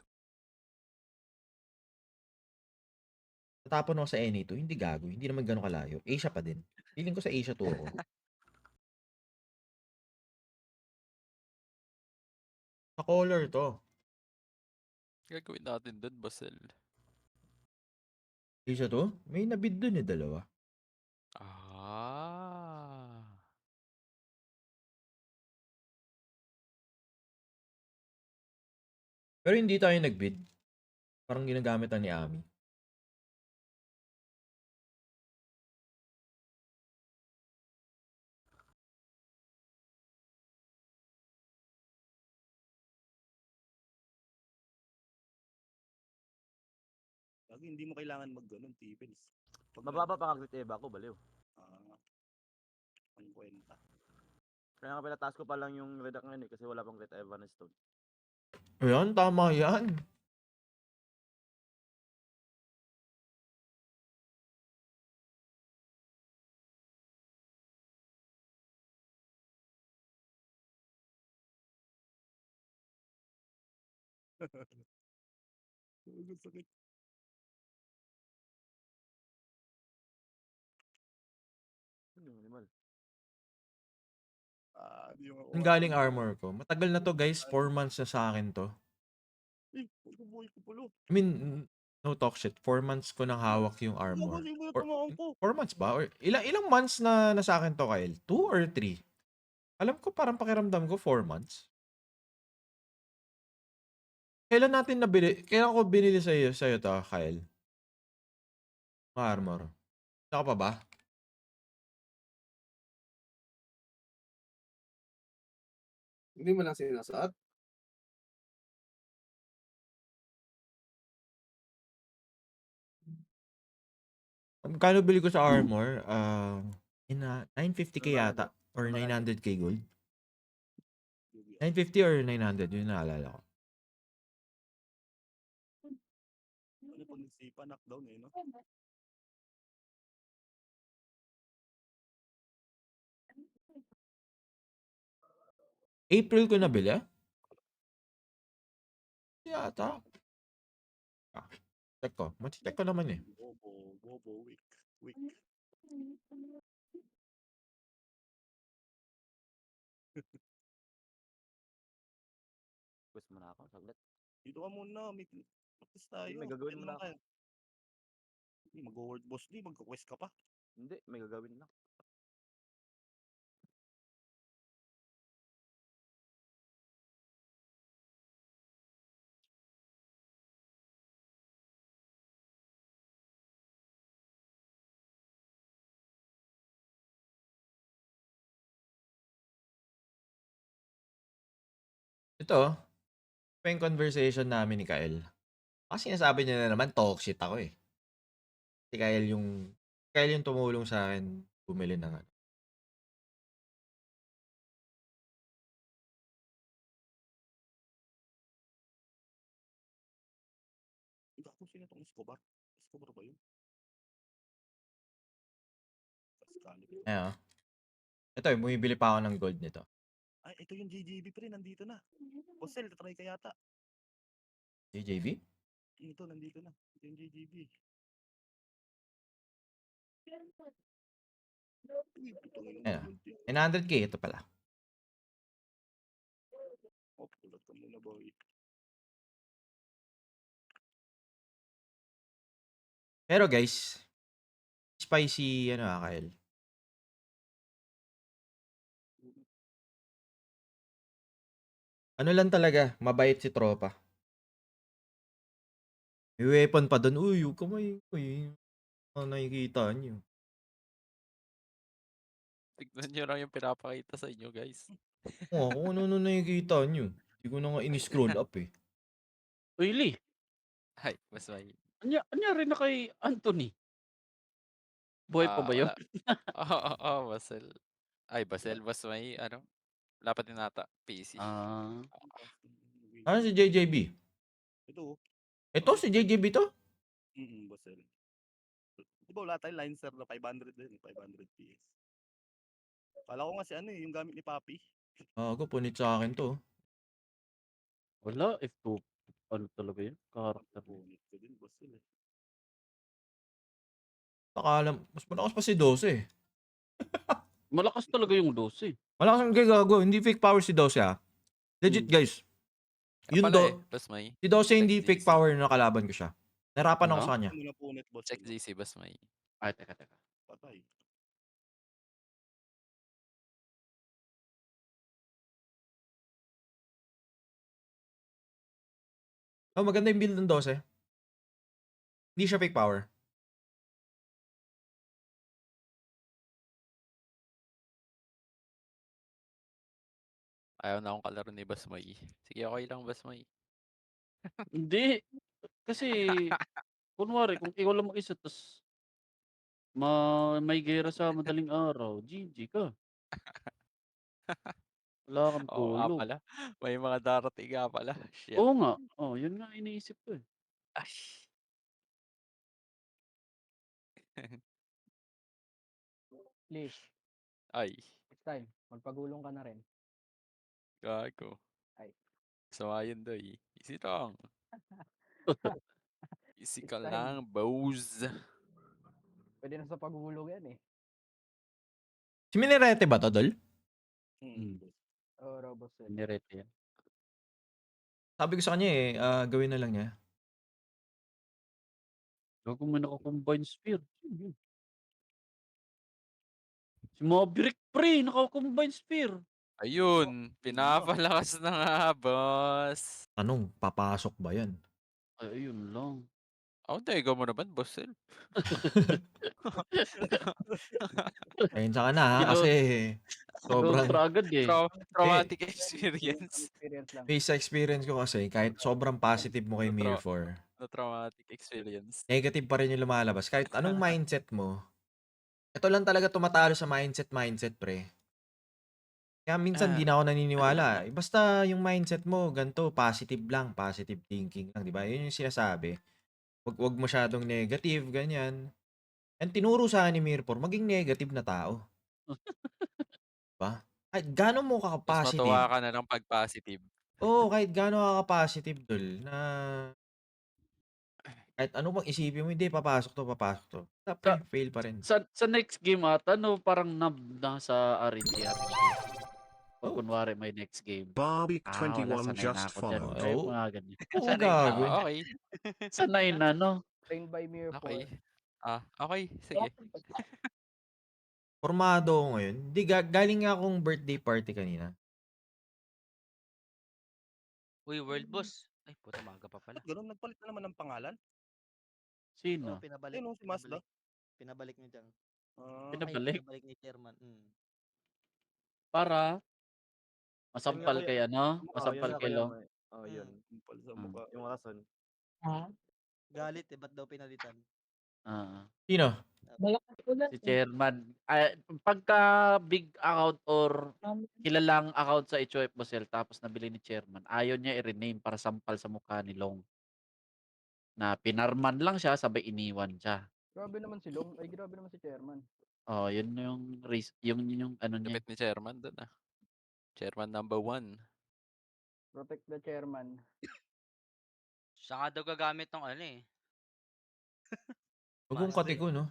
Tatapon ako sa NA2, hindi gago, hindi naman gano'n kalayo. Asia pa din. Feeling ko sa Asia 2 ako. Sa color to. Gagawin natin doon, Basel. Asia 2? May nabid dun dalawa. Ah. Pero hindi tayo nagbid. Parang ginagamit ni Ami. Lagi hindi mo kailangan mag-ganun, T-Bills. Mababa pa nga Eva ko, baliw. Ang kwenta. Kaya nga pinataas ko pa lang yung redact ngayon kasi wala pang Great Eva na stone. Ayan, tama yan. Ang sakit. Ano yung animal? Di mo Ang galing armor ko. Matagal na to guys, 4 months na sa akin to. Buhay ko pulo. I mean, no talk shit. 4 months ko nang hawak yung armor. Or, 4 months ba? Or ilang months na sa akin to, Kyle? 2 or 3? Alam ko parang pakiramdam ko 4 months. Kailan natin nabili? Kailan ko binili sa'yo to, Kyle? Mga armor. Saka pa ba? Hindi mo lang sinasuot? Magkano bili ko sa armor? 950k yata. Or 900k gold. 950 or 900, yun naalala ko. Ano pag nagsipa, knockdown no? April ko nabili? Yata. Check ko. Check ko naman eh. Bobo, weak. Quest mo na ako, saglit. Dito ka muna, may practice tayo. May gagawin mo na ako. Mag-world boss di, magka-quest ka pa. Hindi, may gagawin na. Ito, yung conversation namin ni Kyle. Kasi sinasabi niya na naman, toxic ako eh. Si Kyle yung tumulong sa akin bumili ng ano. Kung sino itong Escobar? Escobar ba yun? Ayan. Ito, bumibili pa ako ng gold nito. Ay, ito yung JJB pre, nandito na. Posel, tatry ka yata. JJB? Ito, nandito na. Ito yung JJB. Ayan. 900k, ito pala. Pulat ka muna, boy. Pero guys, spicy, Kyle. Ano lang talaga, mabait si tropa. May weapon pa doon. Uy, kamay. Uy, nakikita nyo. Tignan nyo lang yung pinapakita sa inyo, guys. Kung ano nakikita nyo. Hindi ko na nga in-scroll up eh. Uy, Lee. Ay, mas may... Anya rin na kay Anthony. Buhay pa ba yun? Oo, Basel. Ay, Basel, boss may ano, wala pa din ata, PC. Ah. Ano si JJB? Ito. Ito si JJB to? Basel. Di ba wala tayong line sir na 500 din, 500 PS. Kala ko nga si ano yung gamit ni Papi. Ako, punit sa akin to. Wala, F2. Ano talaga yun? Karakter. Punit ko din, Basel eh. Alam, mas malakas pa si 12 eh. Malakas talaga yung 12. Malakas ang gago, hindi fake power si 12 ah. Legit guys. Yun Pala boss may. si 12 hindi Check fake GC. power na kalaban ko siya. Narapan ako sa kanya. Ano na punit, boss? Check GC, boss may. Ay, teka. Patay. Oh, maganda yung build ng 12. Hindi siya fake power. Ayaw na akong kalaro ni Boss May. Sige, okay lang, Boss May. Hindi. Kasi, kunwari, kung ikaw lang mag-isa, tas may gera sa madaling araw, GG ka. Wala kang Oo nga tulog. pala. May mga darating nga pala. Shit. Oo nga. Oh, yun nga iniisip ko eh. Ay. Please, Ay, next time, magpagulong ka na rin. gago. Ay. Sama yun doy. Easy lang. Easy ka Next time. lang, bows. Pwede na sa pagulong yan eh. Si Minerete ba to, Dol? Oh, Robos. Nirete yan. Sabi ko sa kanya eh, gawin na lang niya. Gago may naka-combine spear. Si Maverick pre, naka-combine spear. Ayun, pinapalakas na nga, boss. Tanong, papasok ba yan? Ay, ayun lang. Ako, tega mo naman, boss. Ayun sa na ha, kasi sobrang Kontra agad eh. Traumatic experience. Experience lang. based sa experience ko kasi, kahit sobrang positive mo kay Mirror 4, No traumatic experience. negative pa rin yung lumalabas. Kahit anong mindset mo, ito lang talaga tumatalo sa mindset, pre. Kaya minsan di na ako naniniwala. Basta yung mindset mo, ganito, positive lang, positive thinking lang, di ba? Yun yung sinasabi. Wag masyadong negative, ganyan. And tinuro sa akin ni Mirror, maging negative na tao. Diba? Kahit gano'n mo Mas ka-positive. matuwa ka na ng pag-positive. Oo, kahit gano'n ka ka-positive, Dol, na kahit ano bang isipin mo, hindi, papasok to. Tapos, fail pa rin. Sa next game ata, no, parang na sa RNG. Pag kunwari may next game. Barbie Wala, 21 sanay na just ako dyan. followed. Ay, Oo. mga ganyan. Oo, gago. Okay. Sanay na, no? Trained by Mirror 4. Okay. Okay. Sige. Formado ako ngayon. Hindi, galing nga akong birthday party kanina. Uy, World Boss. Ay, puta, maaga pa pala. Ganun, nagpalit na naman ng pangalan. Sino? Pinabalik. Ayun, si Mazda. Pinabalik niya dyan. Pinabalik? Pinabalik ni Chairman. Para masampal kay ano? Masampal kay Long? Yun. Kumpal sa mukha. Yung rason. Galit ba't daw pinalitan? Sino? Si Chairman. Pagka big account or kilalang account sa HOF Bosel tapos nabili ni Chairman, ayaw niya i-rename para sampal sa mukha ni Long. Na pinarman lang siya, sabay iniwan siya. Grabe naman si Long. Ay, grabe naman si Chairman. Oh, yun yung yung ano niya. Kapit ni Chairman doon Chairman number 1. Protect the Chairman. Siya nga daw gagamit ng ano eh. Huwag mong katiko, no?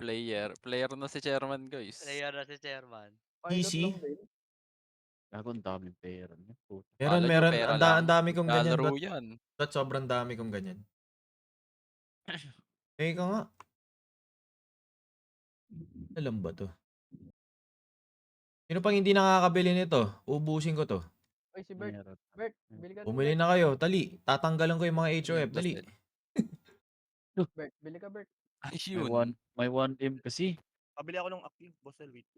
Player na si Chairman, guys. Player na si Chairman. Easy. Gago, ang daming pera niya. Meron. pera Ang lang. dami kong ganyan. Lalaro yan. Sobrang dami kong ganyan. Ikaw nga. Alam ba to? Sino pang hindi nakakabili nito? Ubusin ko to. Ay, si Bert. Bert, bili ka Bumili na kayo. Tali. Tatanggalan ko yung mga HOF. Dali. Bert, bili ka, Bert. Ayun. May 1M kasi. Pabili ako ng Akyu. Bossel, wait.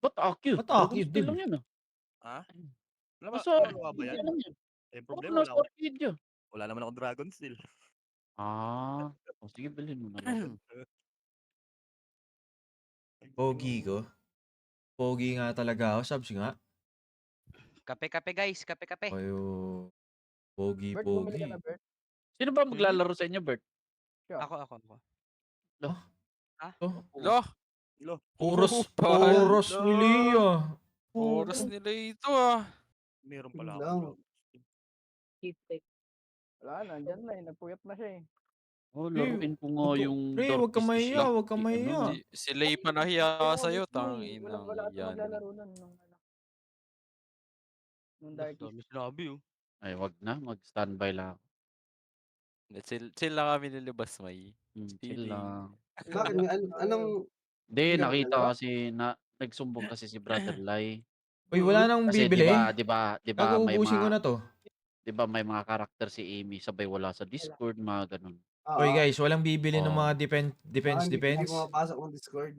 Ba't Akyu? Ba't Akyu, Still din? lang yan Ha? Basta, Wala ba yan? lang yan. Eh, Problema problema wala wala naman ako Dragon Steel. Sige, bilhin mo na lang. Pogi ko. Pogi nga talaga ako, Sabs nga. Kape-kape guys, kape-kape. Kayo, Bert, bumili ka pogi-pogi. na, Bert? Sino ba maglalaro sa inyo, Bert? Siya. Ako. Lo. Ha? Oh, Lo, Lo. oras, Pal. oras ni Lia. oras nila ito ah. Meron Yun pala lang. ako. Wala, nandyan na eh. Nagpuyat na siya eh. Oh, Pre, laruin ko nga wag ka- yung pre, wag ka Darkest mahiya, Issue. wag ka mahiya. Ano? Si Lay pa nahiya Kaya sa'yo, mismo eh. tangin ng Wala ata yan. maglalaro nun nung ano. Nung Darkies. Dami sinabi oh. Ay, wag na. Mag-standby lang ako. Chill lang kami nilabas, may. Chill lang. Bakit nga? Anong Hindi, Hindi ka nakita naglalaro? kasi na nagsumbong kasi si Brother Lai. Uy, wala nang Kasi bibili. 'di ba may Gagaubusin ko mga na to. 'di ba may mga karakter si Amy sabay wala sa Discord, mga ganun. Uy guys, walang bibili ng Oo. mga defense. Hindi pumapasok ng Discord.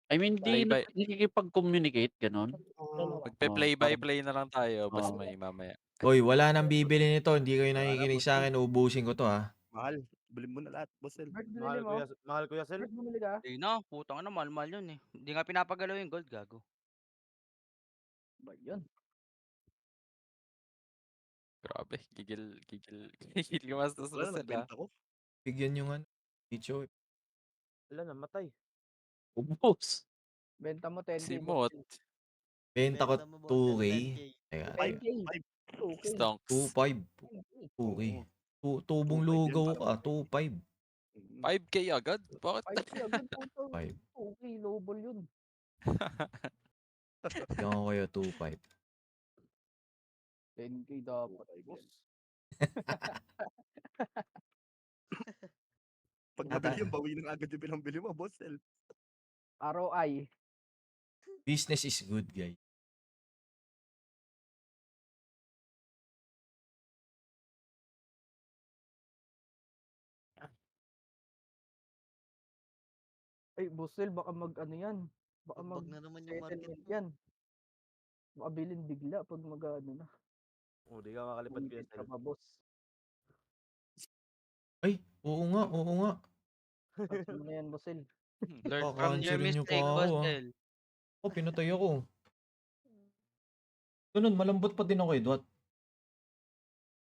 I mean, di Bye-bye. nakikipag-communicate ganun. Oo. Magpe-play by parang- play na lang tayo, boss Oo. may mamaya. Uy, wala nang bibili nito. Hindi kayo nakikinig sa akin. Ubusin ko to ha. Mahal. Bilhin mo na lahat, boss Sel. Bert, binili mo? Mahal kuya Sel. Bert, bumili ka? Hindi na, putang na, mahal-mahal yun eh. Hindi nga pinapagalaw yung gold, gago. Ba yun? Grabe, gigil gumastos Wala boss na, sila. nagbenta ko. Bigyan yung ano. Icho. Wala, namatay. Ubos. Benta mo 10k. Si Mot, Benta ko 2K. Teka, 5k. 5. 2k. stonks. 2.5. 2K. Tubong lugaw ka. 2.5. 5K agad? Bakit? 5k agad po ito. 5. 2k, low ball yun. Bigyan ko kayo 2.5. 10k dapat, boss. Pag nabili yung bawi ng agad yung pinambili mo, boss Sel. ROI. Business is good, guys. Ay, Bossel, baka ano yan. Baka na naman yung market settlement mo. yan. Baka bilhin bigla pag ano na. Di ka makalipad kuya Bumibig ka Sel. pa, boss. Ay, oo nga, oo nga. Ano na yan, Bossel? Learn from your Kaka-answerin niyo pa mistake, ako, boss ah. Del. Oh, pinatay ako. Ganun, malambot pa din ako eh, Dwat.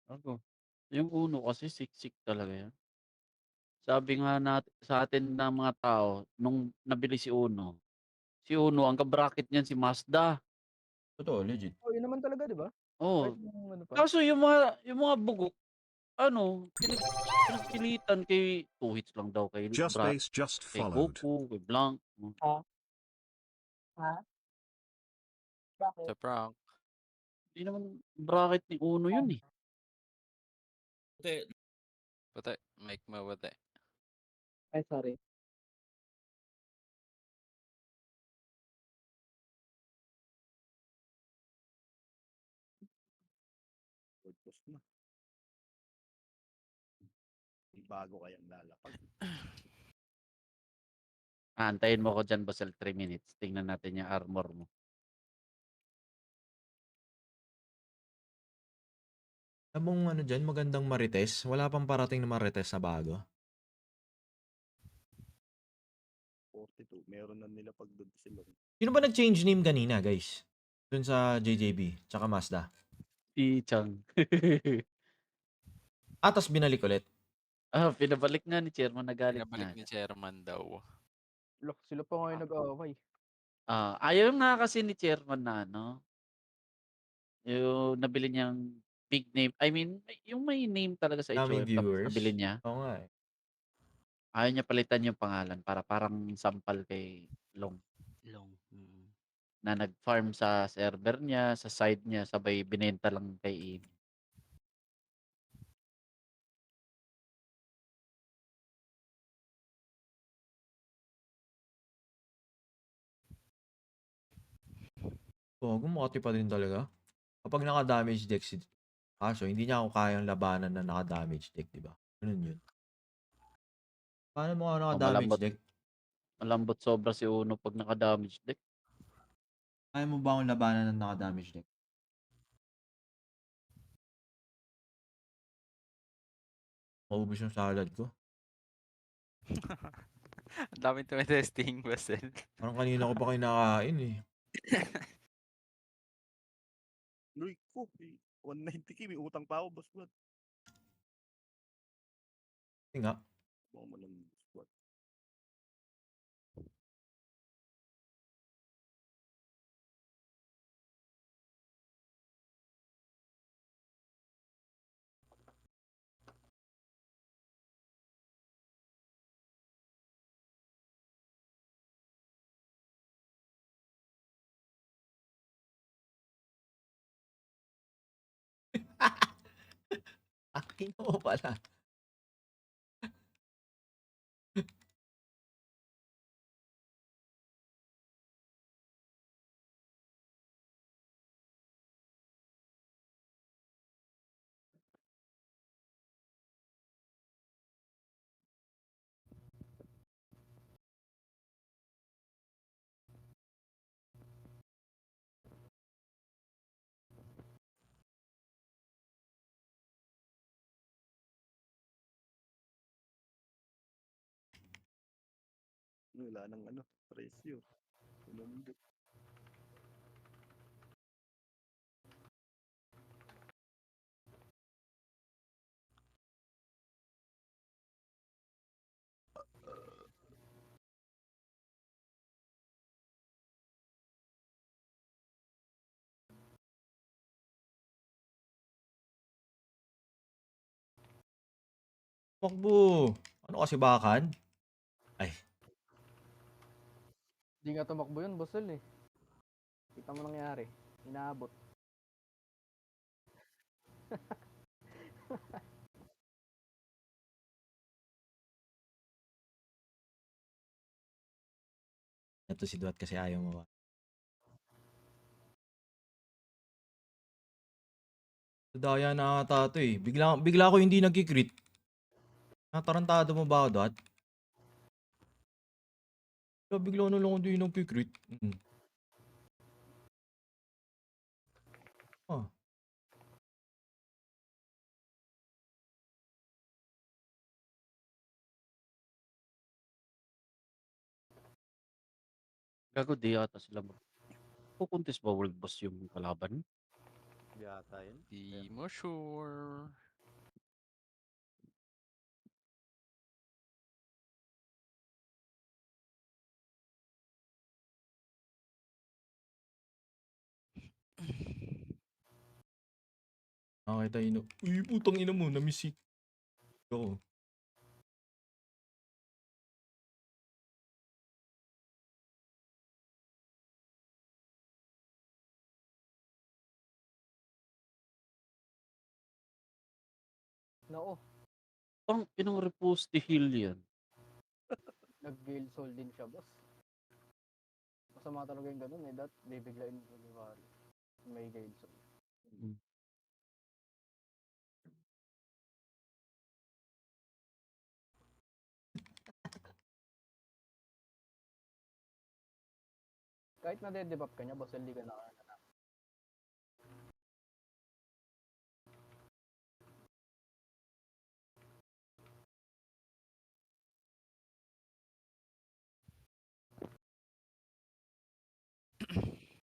Ako. Yung uno kasi siksik talaga yan. Sabi nga sa atin ng mga tao, nung nabili si Uno ang ka-bracket niyan si Mazda. Totoo, legit. Oh, yun naman talaga, di ba? Oo. Kahit yung ano pa. Kaso yung mga bugok, pinagpilitan kay 2 hits lang daw kay Just Base just kay followed. Goku, kay Blanc. Sa prank. Hindi naman bracket ni Uno yun eh. Pati, mic mo pati. Ay, sorry. Boss na. Bago kayang lalapag. Antayin mo ko dyan, Basel, 3 minutes. Tingnan natin yung armor mo. Alam mong ano dyan, magandang Marites. Wala pang parating na Marites na bago. 42. Meron na nila pag doon sila. Sino ba nag-change name kanina, guys? Dun sa JJB, tsaka Mazda. Si Chang. Tas binalik ulit. Pinabalik nga ni Chairman, nagalit Pinabalik nga. ni Chairman daw. Sila pa ngayon nag-aaway. Ayaw nga kasi ni Chairman na yung nabili niyang big name. I mean, yung may name talaga sa Daming HOF tapos viewers. nabili niya. Oo nga eh. Ayaw niya palitan yung pangalan para parang sampal kay Long Long. na nag-farm sa server niya, sa side niya, sabay binenta lang kay Amy. Makati pa din talaga. Kapag naka-damage deck si... Kaso, hindi niya ako kayang labanan na naka-damage deck, di ba? Ganun yun. Paano mo ka naka-damage deck? Malambot sobra si Uno pag naka-damage deck. Kaya mo ba akong labanan ng naka-damage deck? Maubos yung salad ko. Ang daming tumitesting, Basel. Parang kanina ko pa kinakain eh. Loy ko, 190k may utang pa ako, boss Brad. Hindi nga. Baka malang boss Brad. Akin mo pala. Wala nang ano, presyo. Bumundok. Tumakbo. Ano kasi bakan? Ay, Di nga tumakbo yun, Boss L eh. Kita mo nangyari. Inaabot. ito si Duat kasi ayaw mo. Daya na ata to eh. Bigla ako hindi nagkikrit. Natarantado mo ba ako, Duat? Bigla na lang hindi nagkikrit. Ah. Gago di yata sila pupuntis ba World Boss yung kalaban? Yata yun. Di mo sure. Nakita ino. Uy, putang ina mo, na-miss ako. Nako, Ang inang repost ni Hill yan. nag-gale soul din siya, boss. Masama talaga yung ganun eh. Bibiglain mo ni Wally. May gale soul. Kahit na de-debuff ka niya, boss, hindi ka na.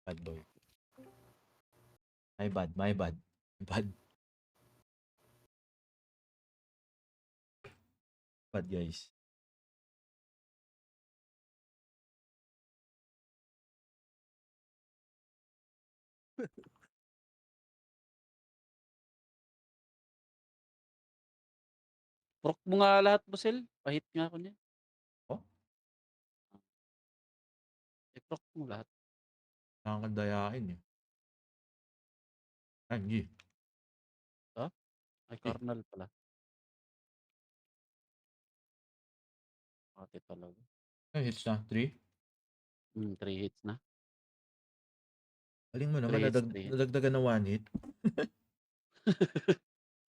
Bad boy. My bad. Bad guys. Proc mo nga lahat, Bossel. Pahit nga ako niya. Oh? I-proc mo lahat. Nakakadayain eh. Hindi. Ay, Carnal pala. Ate talaga. Ay, hits na. 3? 3 hits na. Aling mo naman, 3 hits, 3 hits. nadagdagan na 1 hit.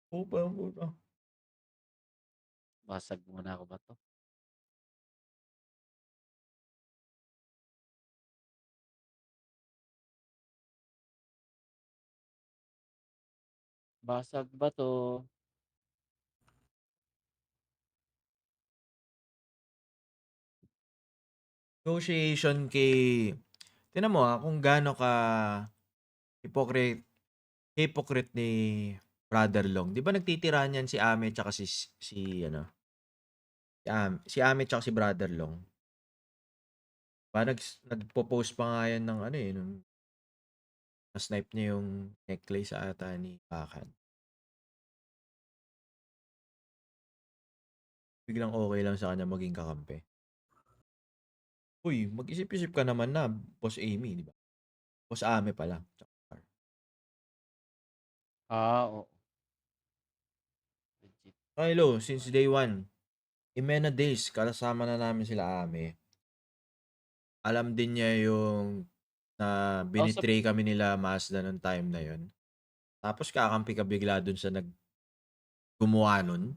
Puta. Basag muna ako ba to? Basag ba to? Negotiation kay Tingnan mo, kung gaano ka hypocrite ni Brother Long. 'Di ba nagtitirahan yan si Ame tsaka si ano, si Ame tsaka si Brother Long. 'Di ba nagpo-post pa nga yan ng ano, eh, nung na-snipe niya yung necklace ata ni Bakan. Biglang okay lang sa kanya maging kakampi. Uy, mag-isip-isip ka naman na, Boss Amy, 'di ba? Boss Ame pala. Oo. Legit. Hello, since day one, Imena days, kasama na namin sila Ame. Alam din niya yung na Kausap binitray kami nila Mazda nung time na yon. Tapos kakampi ka bigla dun sa gumawa nun.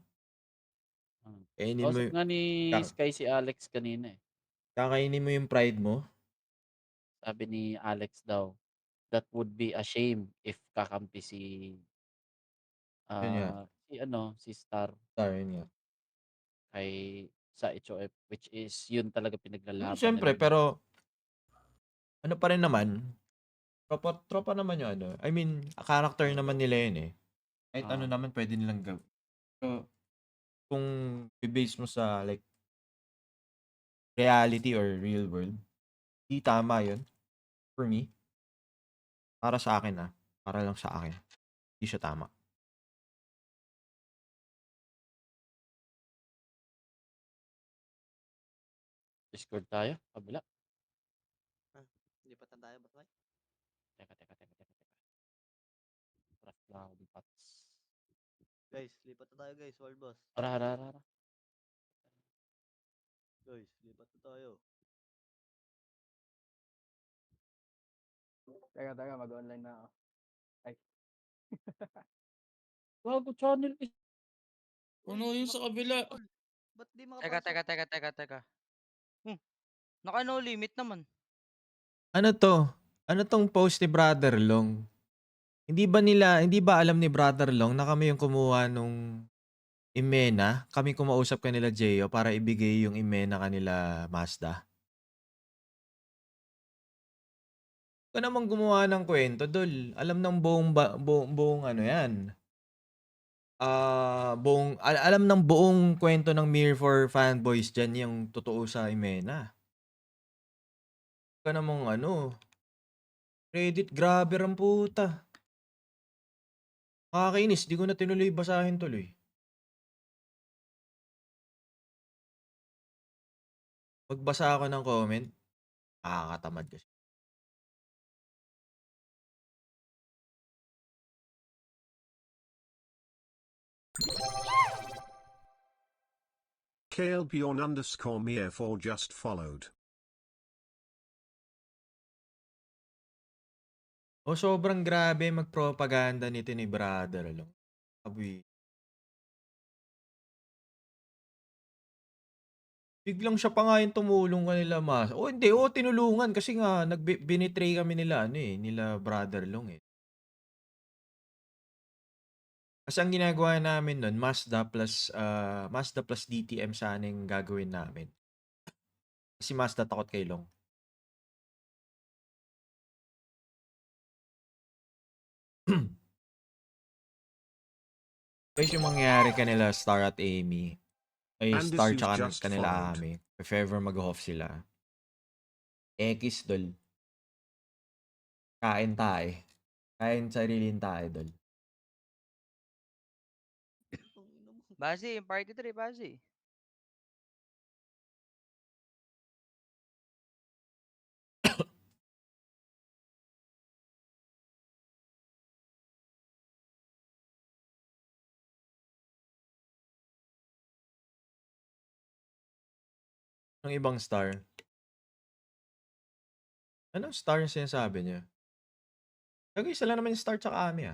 Kainin mo Kausap nga ni ka- Sky si Alex kanina, eh. kakainin mo yung pride mo. Sabi ni Alex daw, that would be a shame if kakampi Yun nga. si Star Yun nga. sa HOF, which is yun talaga pinaglalaban Siyempre, nila. pero ano pa rin naman, tropa naman yung ano. I mean, character naman nila yun eh. Kahit ano naman pwede nilang gawin. So, kung i-base mo sa like reality or real world, di tama yun. For me. Para sa akin Para lang sa akin. Di siya tama. Discord tayo, kabila. Lipatan tayo, Batway. Teka. Craft cloud pots. Guys, lipat na tayo guys, World Boss. Ara. Guys, lipat na tayo. Teka, mag-online na ako. Ay. Bago channel eh. Puno yung sa kabila. Ba't di Teka. Naka no limit naman. Ano to? Ano tong post ni Brother Long? Hindi ba alam ni Brother Long na kami yung kumuha nung Imena? Kami kumausap kanila Jeyo para ibigay yung Imena kanila Mazda? Ka naman gumawa ng kwento, Dol. Alam ng buong ano yan. Alam ng buong kwento ng Mirror for Fanboys dyan yung totoo sa Imena. Ka namang Reddit grabber ang puta. Nakakainis, di ko na tinuloy basahin tuloy. Magbasa ako ng comment, nakakatamad kasi. KLBon_me4 just followed. Sobrang grabe magpropaganda nito ni Brother Long. Aboy. Biglang siya pa nga yung tumulong kanila hindi, tinulungan kasi nga binitray kami nila nila Brother Long eh. Kasi ang ginagawa namin nun, Mazda plus DTM sana yung gagawin namin. Kasi Mazda takot kay Long. Guys, yung mangyayari kanila Star at Amy, ay And Star this is tsaka just kanila followed. Amy, if ever mag-off sila. X, Dol. Kain tayo. Kain sariling tayo, Dol. Basi, party 3, basi. Ng ibang Star. Anong Star yung sinasabi niya? Isa lang naman yung Star tsaka Amy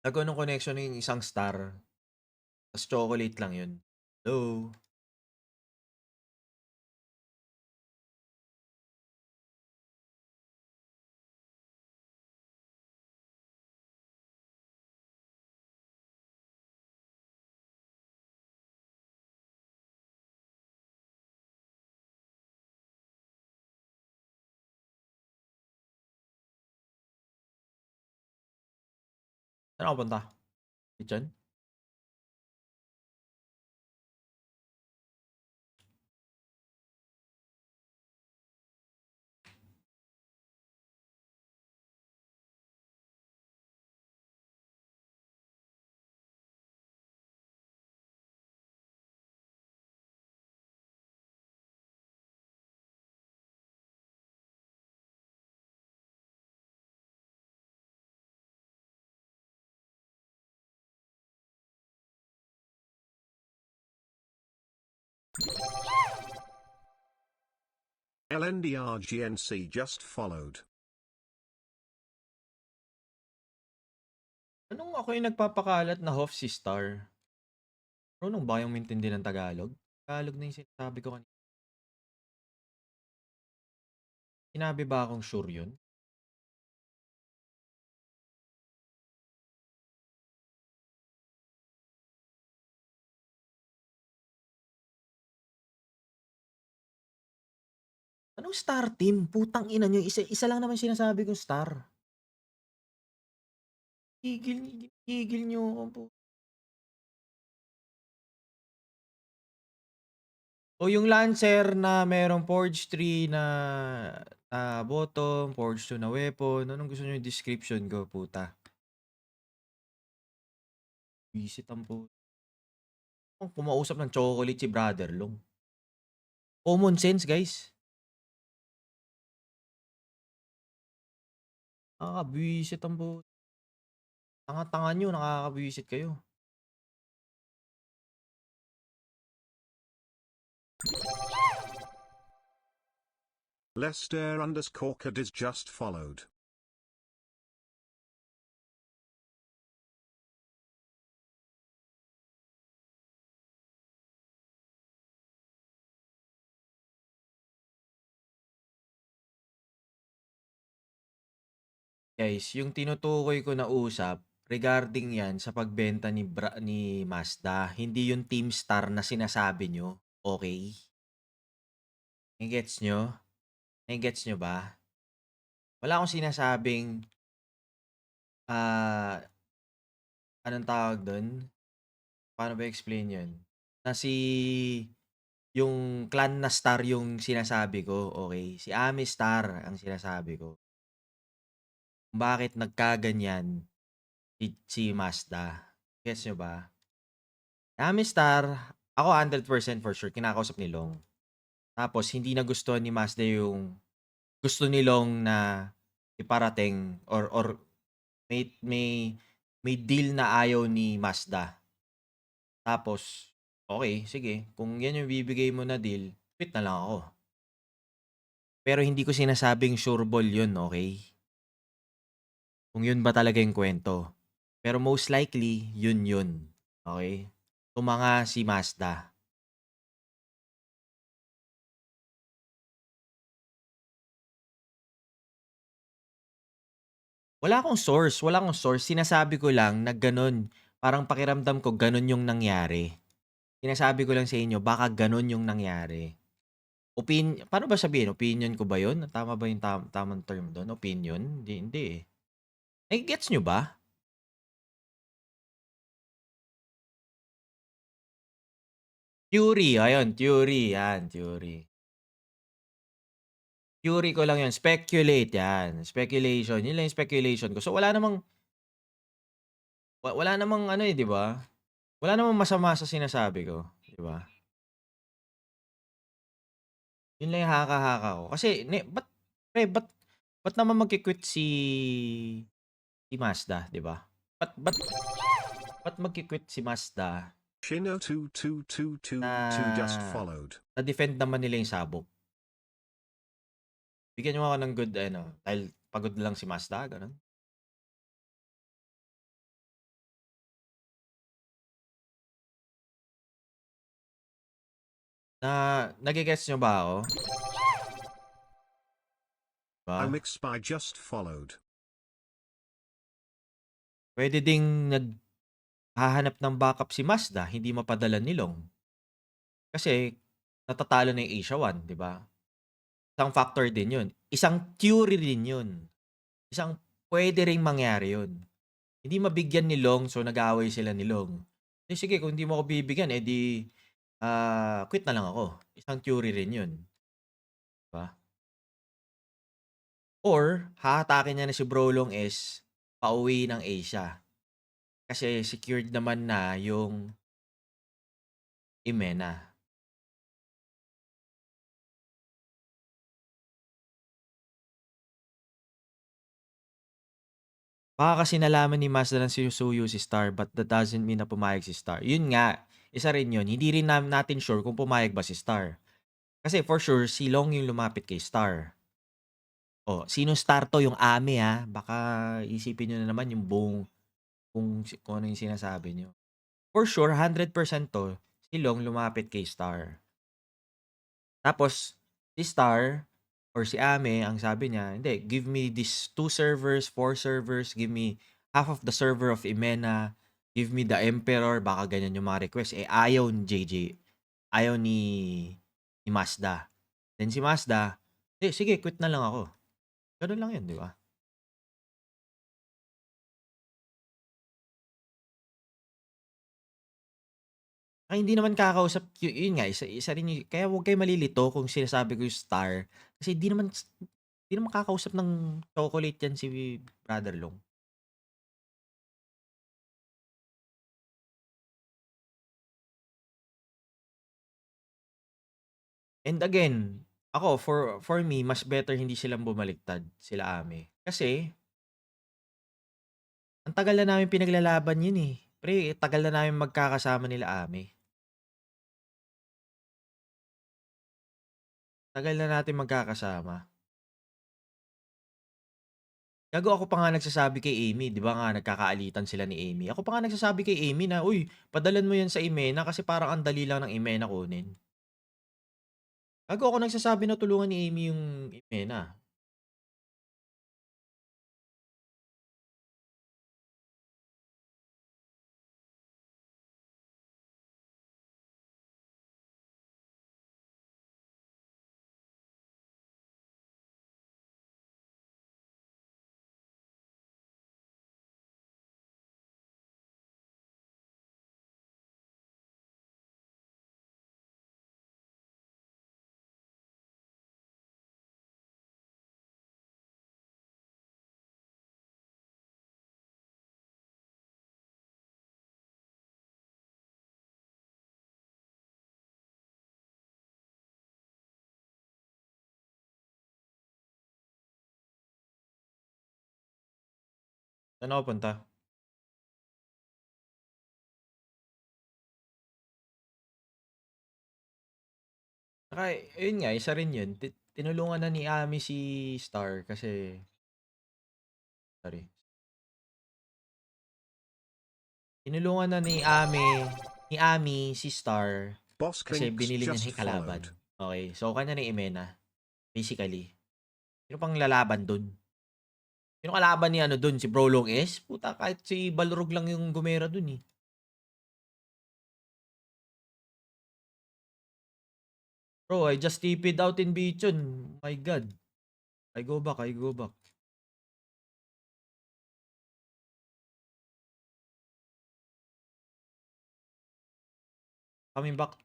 Anong connection ng isang Star? Tapos chocolate lang yun. Hello? Saan ako punta? Kitchen? LNDRGNC just followed. Anong ako yung nagpapakalat na Hoff si Star? Marunong ba yung mintindi ng Tagalog? Tagalog na yung sinasabi ko kanina. Sinabi ba akong sure yun? Anong star team? Putang ina nyo. Isa lang naman sinasabi kong star. Gigil nyo ako po. O yung Lancer na merong Forge 3 na bottom, Forge 2 na weapon. Anong gusto nyo yung description ko, puta? Visit ang po. Kumausap ng chocolate si Brother Long. Common sense, guys. Nakakabwisit ang po. Tanga-tanga nyo, nakakabwisit kayo. Lester_Cad is just followed. Guys, yung tinutukoy ko na usap regarding yan sa pagbenta ni Mazda, hindi yung Team Star na sinasabi nyo. Okay? Nagets nyo? Nagets nyo ba? Wala akong sinasabing anong tawag doon? Paano ba explain yun? Na yung clan na Star yung sinasabi ko, okay? Si Ami Star ang sinasabi ko. Bakit nagkaganyan si Mazda? Gets nyo ba? Ami Star, ako 100% for sure, kinakausap ni Long. Tapos, hindi nagustuhan ni Mazda yung gusto ni Long na iparating or may deal na ayaw ni Mazda. Tapos, okay, sige. Kung yan yung bibigay mo na deal, quit na lang ako. Pero hindi ko sinasabing sure ball yun, okay? Kung yun ba talaga yung kwento. Pero most likely, yun. Okay? Tumanga si Mazda. Wala akong source. Sinasabi ko lang na ganun. Parang pakiramdam ko ganun yung nangyari. Sinasabi ko lang sa inyo, baka ganun yung nangyari. Paano ba sabihin? Opinion ko ba yun? Tama ba yung tamang term doon? Opinion? Hindi eh. Gets nyo ba? Theory. Ayun, theory. Yan, theory. Theory ko lang yun. Speculate yan. Speculation. Yun lang yung speculation ko. So, wala namang ano eh, di ba? Wala namang masama sa sinasabi ko. Di ba? Yun lang yung haka-haka ko. Kasi, ba't naman magkikwit si Mazda, di ba? Ba't magkikwit si Mazda? Shino2222 just followed. Na-defend naman nila yung sabog. Bigyan nyo ako ng good, dahil pagod lang si Mazda, ganun. Nagigets nyo ba ako? Diba? Amixby just followed. Pwede ding naghahanap ng backup si Mazda, hindi mapadala ni Long. Kasi, natatalo na yung Asia 1, di ba? Isang factor din yun. Isang theory din yun. Isang pwede ring mangyari yun. Hindi mabigyan ni Long, so nag-aaway sila ni Long. Eh, sige kung hindi mo ako bibigyan, eh, di, quit na lang ako. Isang theory rin 'yun, 'di ba? Or hahatakin niya na si Brolong is pauwi ng Asia. Kasi secured naman na yung Imena. Baka kasi nalaman ni Mazda na sinusuyo si Star but that doesn't mean na pumayag si Star. Yun nga, isa rin yun. Hindi rin natin sure kung pumayag ba si Star. Kasi for sure, si Long yung lumapit kay Star. Oh, sino Star to? Yung Ame ha. Baka isipin nyo na naman yung buong kung ano yung sinasabi nyo. For sure, 100% to, si Long lumapit kay Star. Tapos, si Star or si Ame, ang sabi niya, hindi, give me these 2 servers, 4 servers, give me half of the server of Imena, give me the Emperor, baka ganyan yung mga request. Eh, ayaw ni JJ. Ayaw ni Mazda. Then si Mazda, sige, quit na lang ako. Ganun lang yun, di ba? Ay, hindi naman kakausap, yun nga, isa rin yung, kaya huwag kayo malilito kung sinasabi ko yung Star. Kasi di naman kakausap ng chocolate yan si Brother Long. And again, ako, for me, mas better hindi silang bumaliktad, sila Ame. Kasi, ang tagal na namin pinaglalaban yun eh. Pre, tagal na namin magkakasama nila Ame. Tagal na natin magkakasama. Gago, ako pa nga nagsasabi kay Amy, 'di ba nga nagkakaalitan sila ni Amy. Ako pa nga nagsasabi kay Amy na, "Uy, padalan mo 'yan sa Imena kasi parang ang dali lang ng Imena kunin." Gago, ako nagsasabi na tulungan ni Amy yung Imena. Saan ako punta? Saka ayun nga, isa rin yun. Tinulungan na ni Amy si Star kasi sorry. Tinulungan na ni Amy si Star Boss kasi Clinks binili niya just na yung kalaban. followed. Okay, so kanya ni Imena, basically. Sino pang lalaban dun? Sino kalaban ni ano dun? Si Brolong S? Puta, kahit si Balrog lang yung gumera dun eh. Bro, I just TP'd out in Bichon. My God. I go back. Coming back.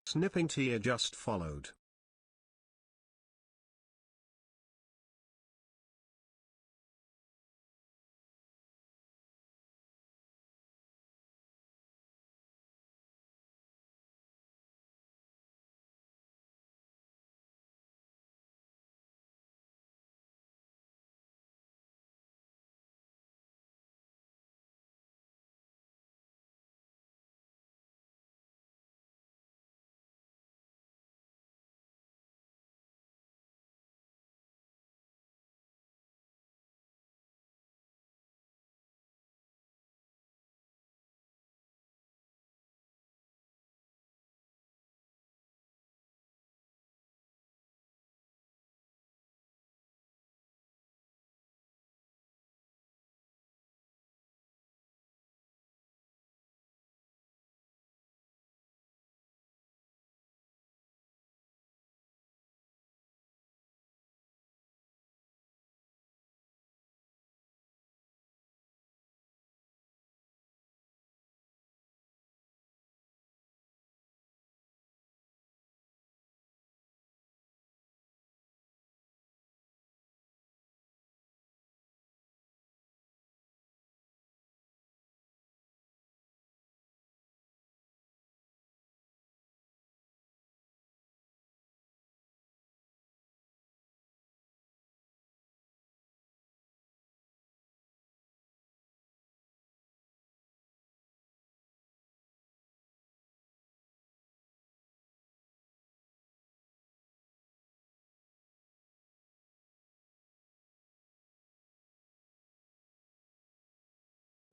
Snipping tier just followed.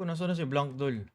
Nasaan na si Blank Doll?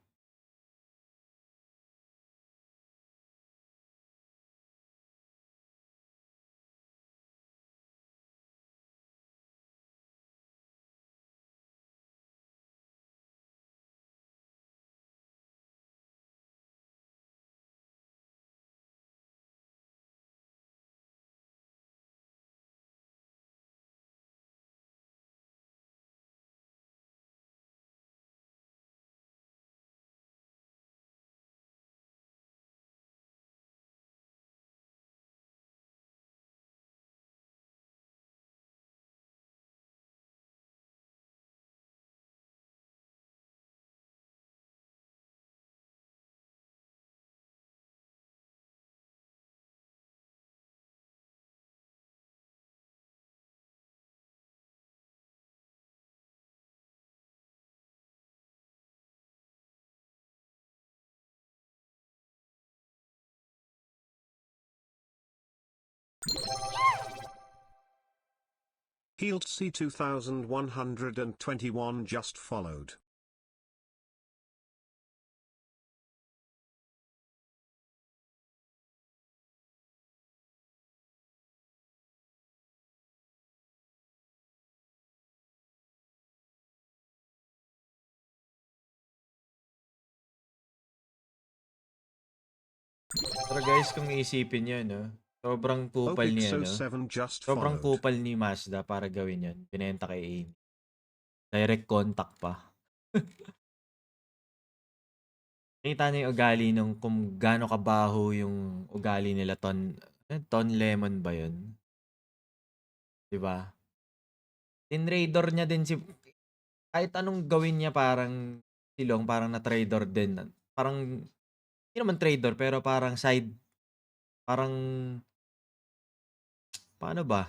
Healed C 2121 just followed. Pero guys, kung iisipin nyo, no? Sobrang kupal niya, no? Opixo7 just Sobrang followed. kupal ni Mazda para gawin yun. Binenta kay Amy. Direct contact pa. Nakita niyo yung ugali nung kung gaano kabaho yung ugali nila Ton Lemon ba yun? Diba? Tinrader niya din si... Kahit anong gawin niya parang silong, parang na-trader din. Parang, hindi naman trader, pero parang side, parang, paano ba?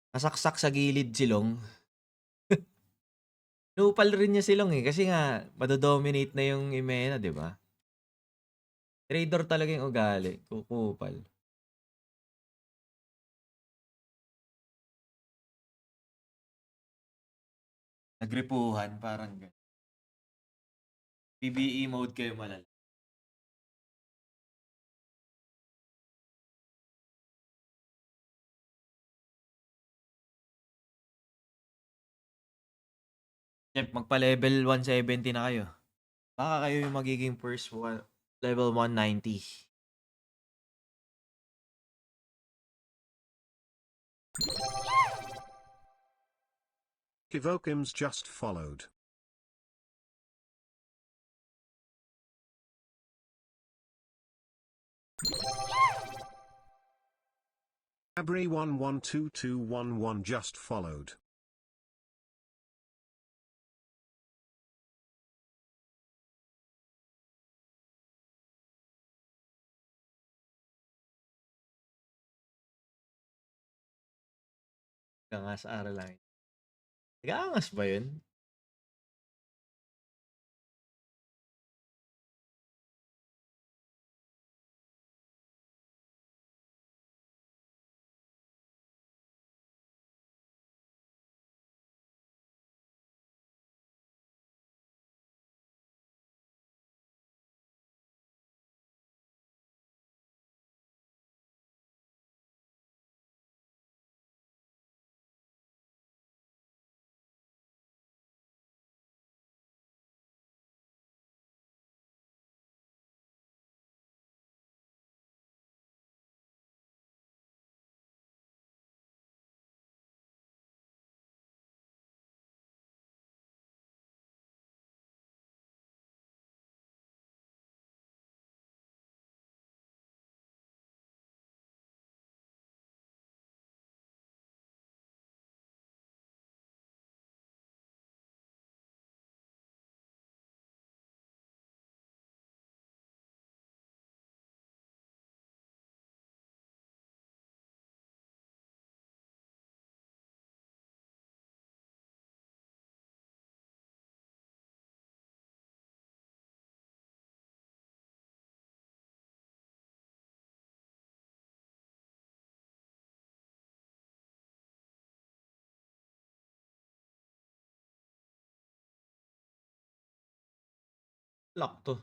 Nasaksak sa gilid silong. Nupal rin niya silong eh, kasi nga, madodominate na yung Imena, di ba? Trader talaga yung ugali, kukupal. Nagripuhan, parang ganun. PBE mode kayo malala. Jeff, magpa-level 170 na kayo. Baka kayo yung magiging first level 190. Evokims just followed. Abri112211 just followed. Nag-aangas aral lang. Nag-aangas ba yun? Lock to.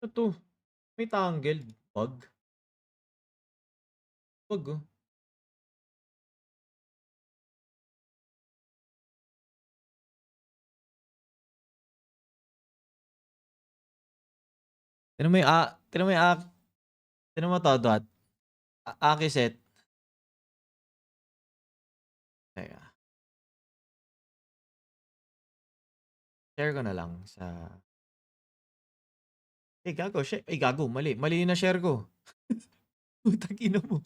Ano to? May tangled bug. Bug oh. Tinan mo yung tinan mo yung tinan mo to, Dot. Aki set. Teka. Share ko na lang sa... gago. Gago. Mali. Mali yung na-share ko. Putang ina mo.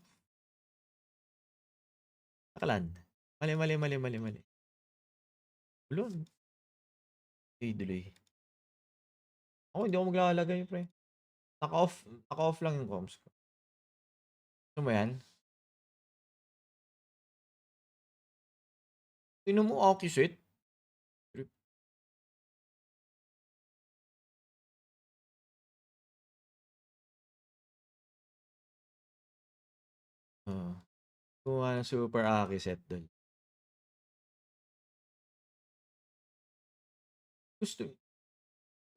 Akalan. Mali. Ulon. Duloy. Ako, hindi ako maglalagay, pre. Naka-off lang yung comms ko. Ano mo yan? Tingnan mo, Aki set. Kumuha ng super Aki set dun. Gusto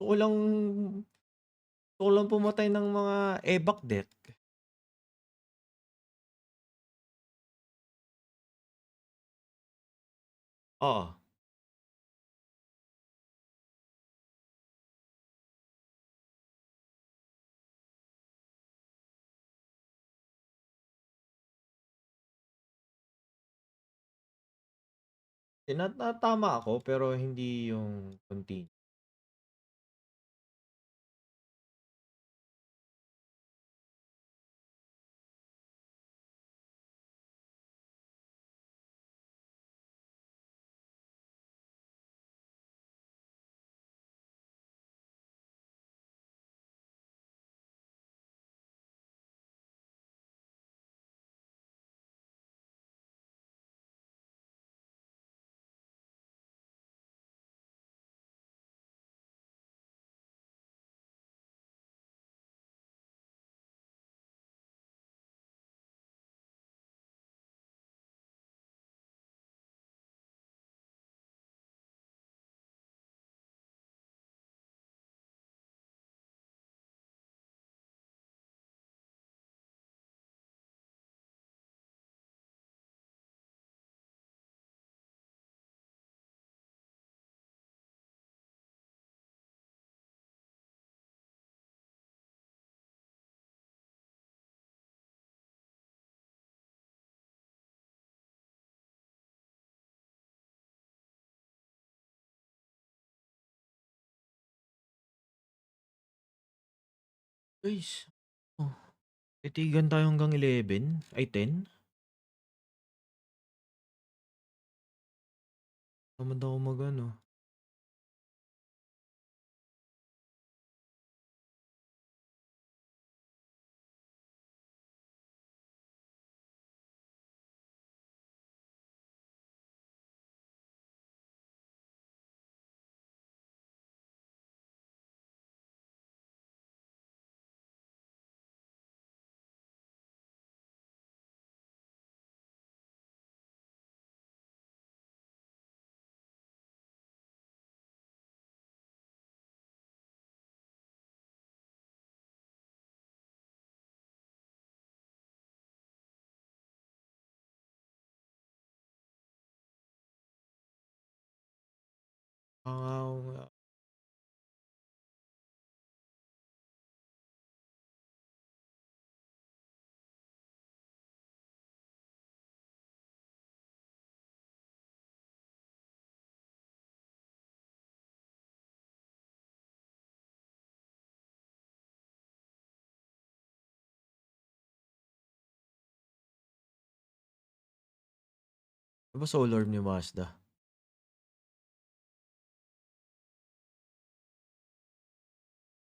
ko lang pumatay ng mga evac deck. Oo. Tama ako pero hindi yung continue. Guys, oh, titigan tayo hanggang 11? Ay, 10? Tamad ako mag-ano. Ah, Ano ba soul orb ni Mazda?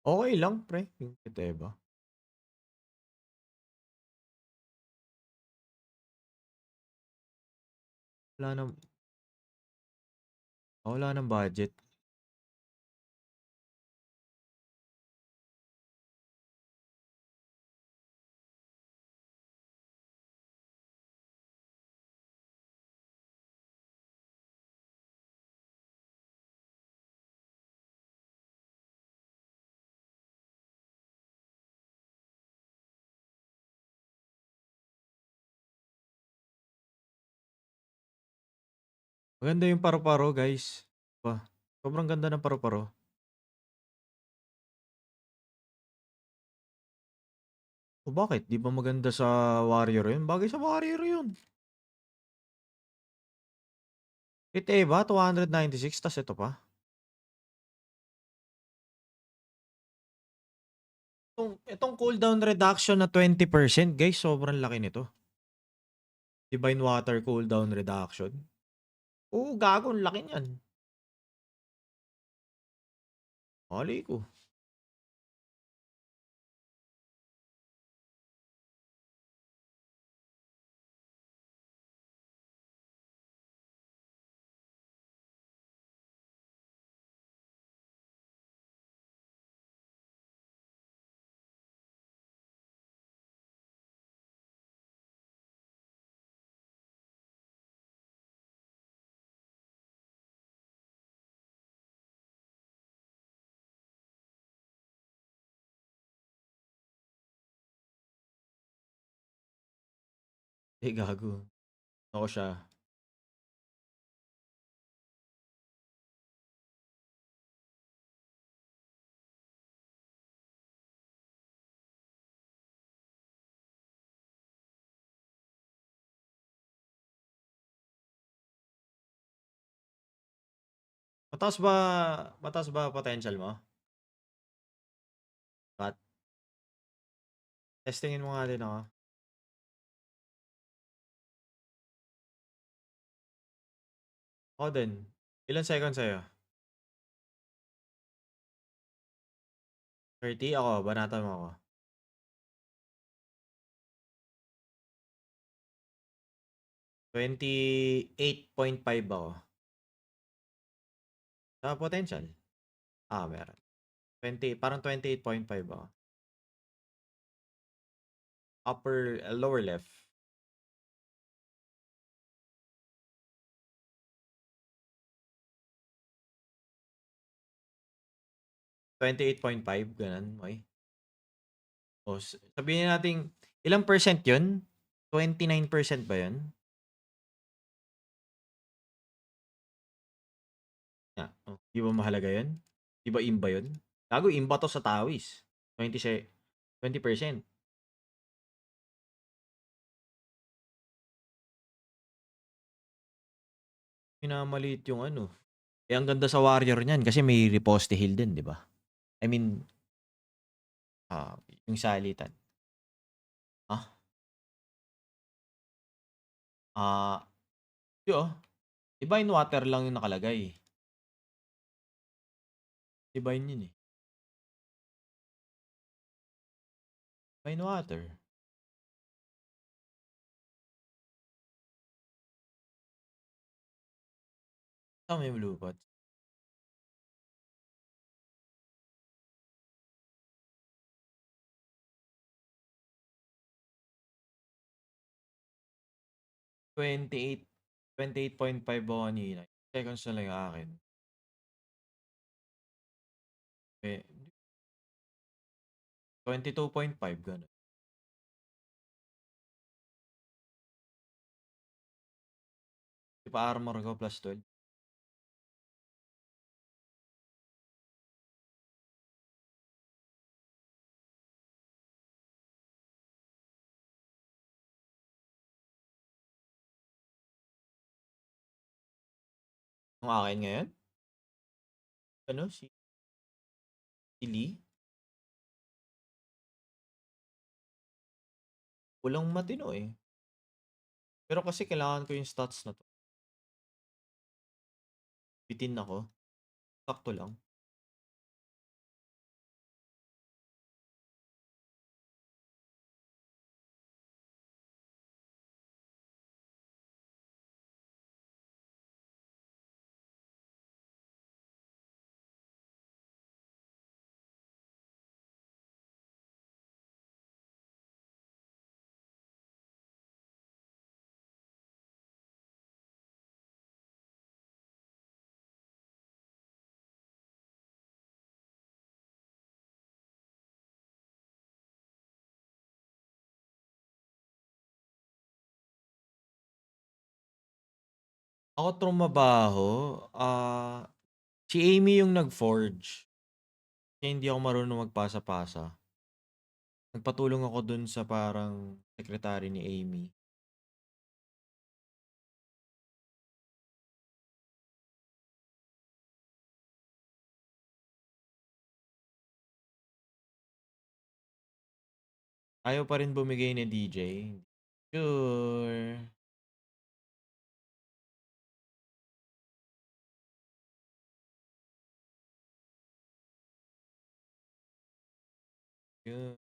Okay lang, pre. Yung Kiteba. Wala nang, wala nang budget. Maganda yung paru-paro, guys. Ba, sobrang ganda ng paru-paro. O bakit? Di ba maganda sa Warrior yun? Bagay sa Warrior yun. Kiteba, 296, tas ito pa. Itong cooldown reduction na 20%, guys, sobrang laki nito. Divine Water cooldown reduction. Oo, gago, ang laki niyan. Mali ko. Gago. Ako siya. Mataas ba potential mo? Kat, testingin mo nga din ako. Ako din. Ilan seconds sa'yo? 30? Ako, banatan mo ako. 28.5 ako. Sa potential? Meron. 20, parang 28.5 ako. Lower left. $28.5, ganun, Moy. O, sabihin natin, ilang percent yun? 29% ba yun? Di ba mahalaga yun? Di ba imba yun? Gago, imba to sa tawis. 20%. Minamaliit yung ano. Ang ganda sa Warrior niyan kasi may riposte heal din, di ba? I mean, Yung salitan. Ah? Yun, Divine Water lang yung nakalagay. Divine yun eh. Divine Water. Tama yung blue pot. $28.5 ako kanina. Seconds na lang yung akin. Eh, 22.5 gano'n. Di pa armor ko plus 12. Ang akin ngayon? Ano? Si Lee? Walang matino eh. Pero kasi kailangan ko yung stats na to. Bitin ako. Sakto lang. Ako trumabaho, si Amy yung nag-forge. Kaya hindi ako marunong magpasa-pasa. Nagpatulong ako dun sa parang secretary ni Amy. Ayaw pa rin bumigay ni DJ. Sure. Yun.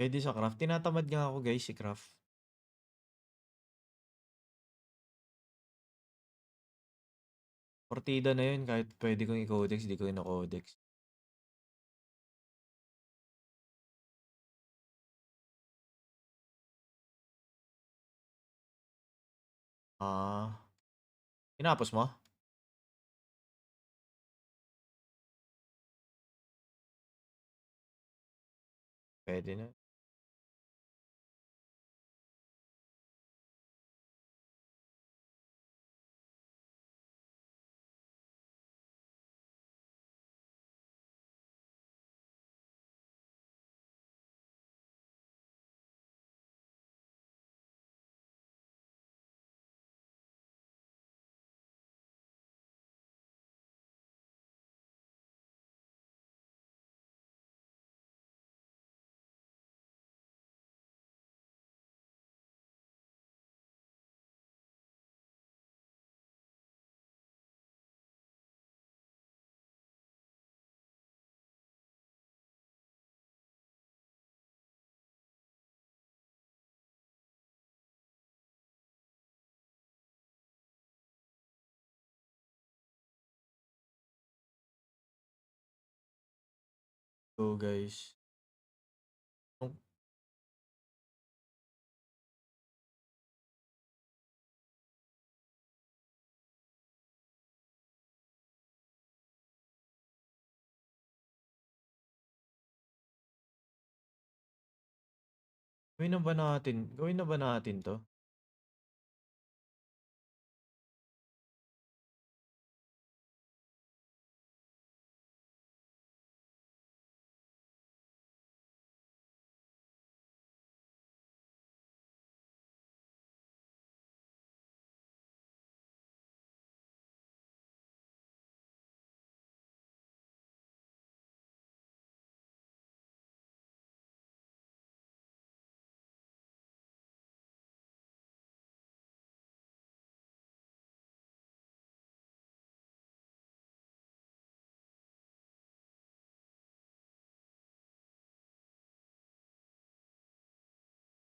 Pwede sa craft. Tinatamad nga ako guys si craft. Partida na yun kahit pwede kong i-codex, di ko ino-codex. Tinapos mo? Pwede na. Go guys. Gawin na ba natin to?